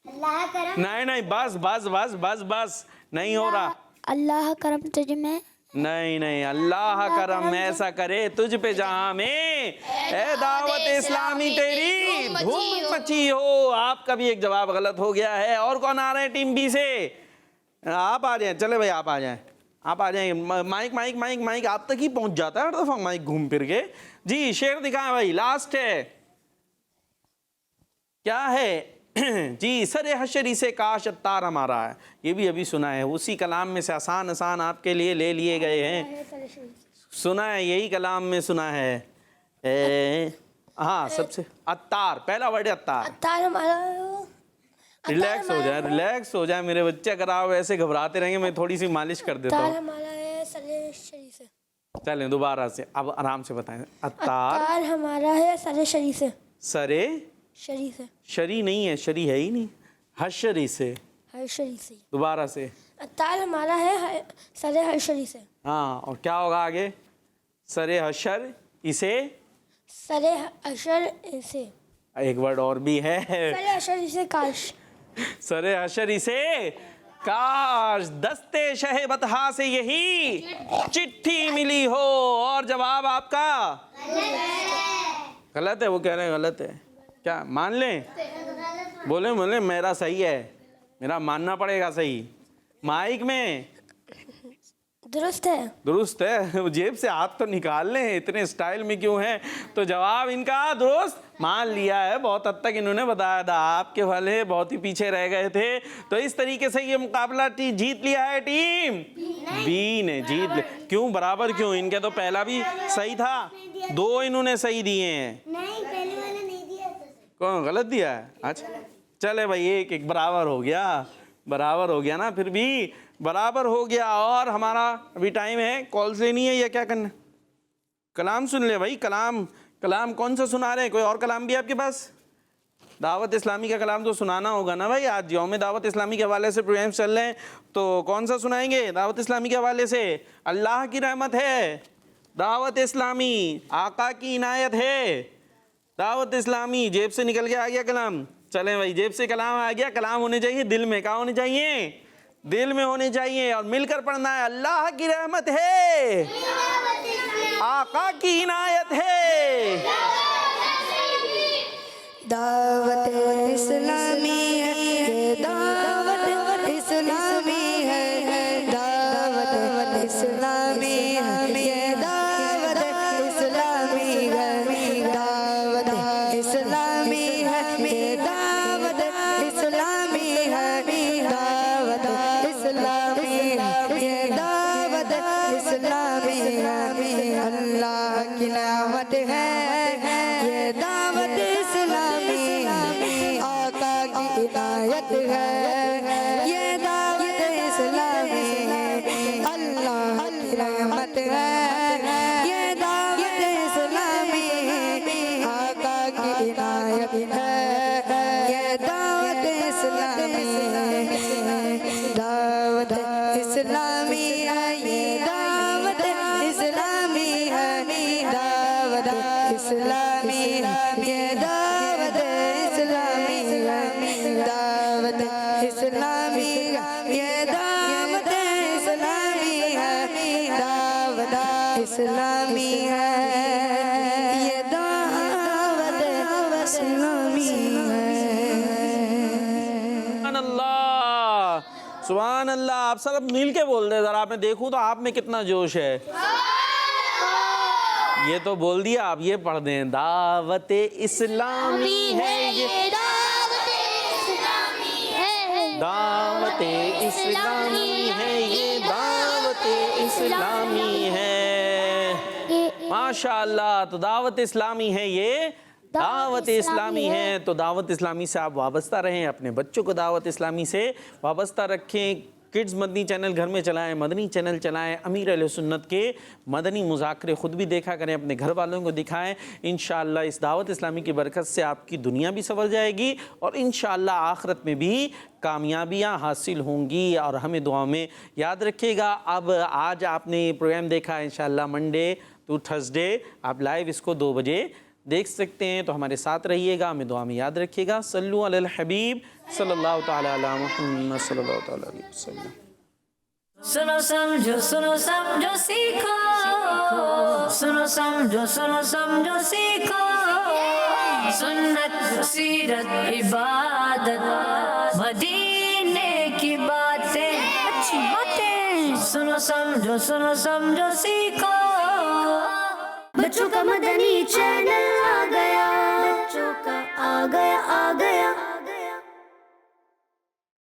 [SPEAKER 3] अल्लाह करम,
[SPEAKER 2] नहीं बस बस बस बस बस नहीं हो रहा।
[SPEAKER 3] अल्लाह करम तुझ में,
[SPEAKER 2] नहीं अल्लाह करम ऐसा करे तुझ पे जहां में ए दावत इस्लामी तेरी धूम मची हो। आपका भी एक जवाब गलत हो गया है। और कौन आ रहे हैं टीम बी से? आप आ जाएं, चले भाई आप आ जाएं, आप आ जाएं। माइक माइक माइक माइक आप तक ही पहुंच जाता है हर दफा माइक घूम फिर के। जी शेर दिखाएं भाई, लास्ट है, क्या है? जी सरे हशरी से काश अत्तार हमारा है, ये भी अभी सुना है। उसी कलाम में से आसान आसान आपके लिए ले लिए गए हैं, सुना है, यही कलाम में सुना है। हाँ सबसे अत्तार, पहला वर्ड है अत्तार।
[SPEAKER 3] अत्तार हमारा,
[SPEAKER 2] रिलैक्स हो जाए मेरे बच्चे। अगर आप ऐसे घबराते रहेंगे मैं थोड़ी सी मालिश कर देता हूँ।
[SPEAKER 3] हमारा है सरे शरी से।
[SPEAKER 2] चलें दोबारा से, अब आराम से बताएं। अत्तार
[SPEAKER 3] हमारा है सरे शरी से।
[SPEAKER 2] सरे
[SPEAKER 3] शरी से,
[SPEAKER 2] शरी नहीं है, शरी है ही नहीं, हशरी से।
[SPEAKER 3] हर्षरी से।
[SPEAKER 2] दोबारा से।
[SPEAKER 3] अत्तार हमारा है सरे हर्षरी से।
[SPEAKER 2] हाँ और क्या होगा आगे? सरे हशर इसे,
[SPEAKER 3] सरे अशर इसे।
[SPEAKER 2] एक वर्ड और भी है,
[SPEAKER 3] सरे अशर इसे काश।
[SPEAKER 2] सरे हशर इसे काश दस्ते शहे बतहा से यही चिट्ठी मिली हो। और जवाब आपका गलत है, वो कह रहे हैं गलत है। क्या मान लें? बोले मेरा सही है, मेरा मानना पड़ेगा सही। माइक में
[SPEAKER 3] दुरुस्त है।
[SPEAKER 2] जेब से हाथ तो निकाल लें, इतने स्टाइल में क्यों है? तो जवाब इनका दुरुस्त मान लिया है। बहुत हद तक इन्होंने बताया था, आपके वाले बहुत ही पीछे रह गए थे। तो इस तरीके से ये मुकाबला जीत लिया है टीम बी ने, जीत लिया। क्यों बराबर क्यों? इनके तो पहला भी सही था, 2 इन्होंने सही दिए हैं।
[SPEAKER 3] नहीं, पहले वाला नहीं दिया।
[SPEAKER 2] कौन गलत दिया है? अच्छा चले भाई, एक बराबर हो गया ना, फिर भी बराबर हो गया। और हमारा अभी टाइम है, कॉल से नहीं है या क्या करना? कलाम सुन ले भाई, कलाम कौन सा सुना रहे हैं? कोई और कलाम भी आपके पास? दावत इस्लामी का कलाम तो सुनाना होगा ना भाई। आज यौम दावत इस्लामी के हवाले से प्रोग्राम चल रहे हैं, तो कौन सा सुनाएंगे दावत इस्लामी के हवाले से? अल्लाह की रहमत है, दावत इस्लामी आका की इनायत है, दावत इस्लामी। जेब से निकल के आ गया कलाम। चलें भाई, जेब से कलाम आ गया। कलाम होने चाहिए दिल में। कहाँ होने चाहिए? दिल में होने चाहिए। और मिलकर पढ़ना है, अल्लाह की रहमत है, आका की इनायत है,
[SPEAKER 4] दावत इस्लामी है, दावत इस्लामी है, दावत इस्लामी है, ये दावत इस्लामी है, दावत इस्लामी है, ये दावत इस्लामी है, दावत इस्लामी है, ये दावत इस्लामी है। अल्लाह की नेमत है ये दावत इस्लामी, आका की इनायत है ये दावत इस्लामी, अल्लाह की रहमत है ये दावत इस्लामी, आका की इनायत है ये दावत इस्लामी, दावत इस्लामी है ये दावत इस्लामी है, दावत इस्लामी ये दावत इस्लामी है, दावत इस्लामी ये दावत इस्लामी है, दावत इस्लामी है ये दावत
[SPEAKER 2] सुभान अल्लाह। आप सब मिल के बोल दे जरा, मैं देखूं तो आप में कितना जोश है। ये तो बोल दिया, आप ये पढ़ दें, दावत इस्लामी है ये, दावत इस्लामी है, दावत इस्लामी है ये, दावत इस्लामी है। माशाअल्लाह। तो दावत इस्लामी है ये, दावत इस्लामी है। तो दावत इस्लामी से आप वाबस्ता रहें, अपने बच्चों को दावत इस्लामी से वाबस्ता रखें। किड्स मदनी चैनल घर में चलाएं, मदनी चैनल चलाएं, अमीर अहले सुन्नत के मदनी मुज़ाकरे ख़ुद भी देखा करें, अपने घर वालों को दिखाएं। इंशाअल्लाह इस दावत इस्लामी की बरकत से आपकी दुनिया भी संवर जाएगी और इंशाअल्लाह आखिरत में भी कामयाबियाँ हासिल होंगी। और हमें दुआ में याद रखिएगा। अब आज आपने ये प्रोग्राम देखा, इंशाअल्लाह मंडे टू थर्सडे आप लाइव इसको 2 बजे देख सकते हैं। तो हमारे साथ रहिएगा, हमें दुआ में याद रखिएगा। सल्लु अलल हबीब सल्लल्लाहु तआला अला मुहम्मद सल्लल्लाहु तआला अलैहि वसल्लम।
[SPEAKER 1] सुनो समझो सीखो, सुनो समझो सीखो, सुन्नत सीरत इबादत मदीने की बातें, अच्छी बातें। सुनो समझो सीखो। बच्चों का मदनी चैनल आ गया, बच्चों का आ गया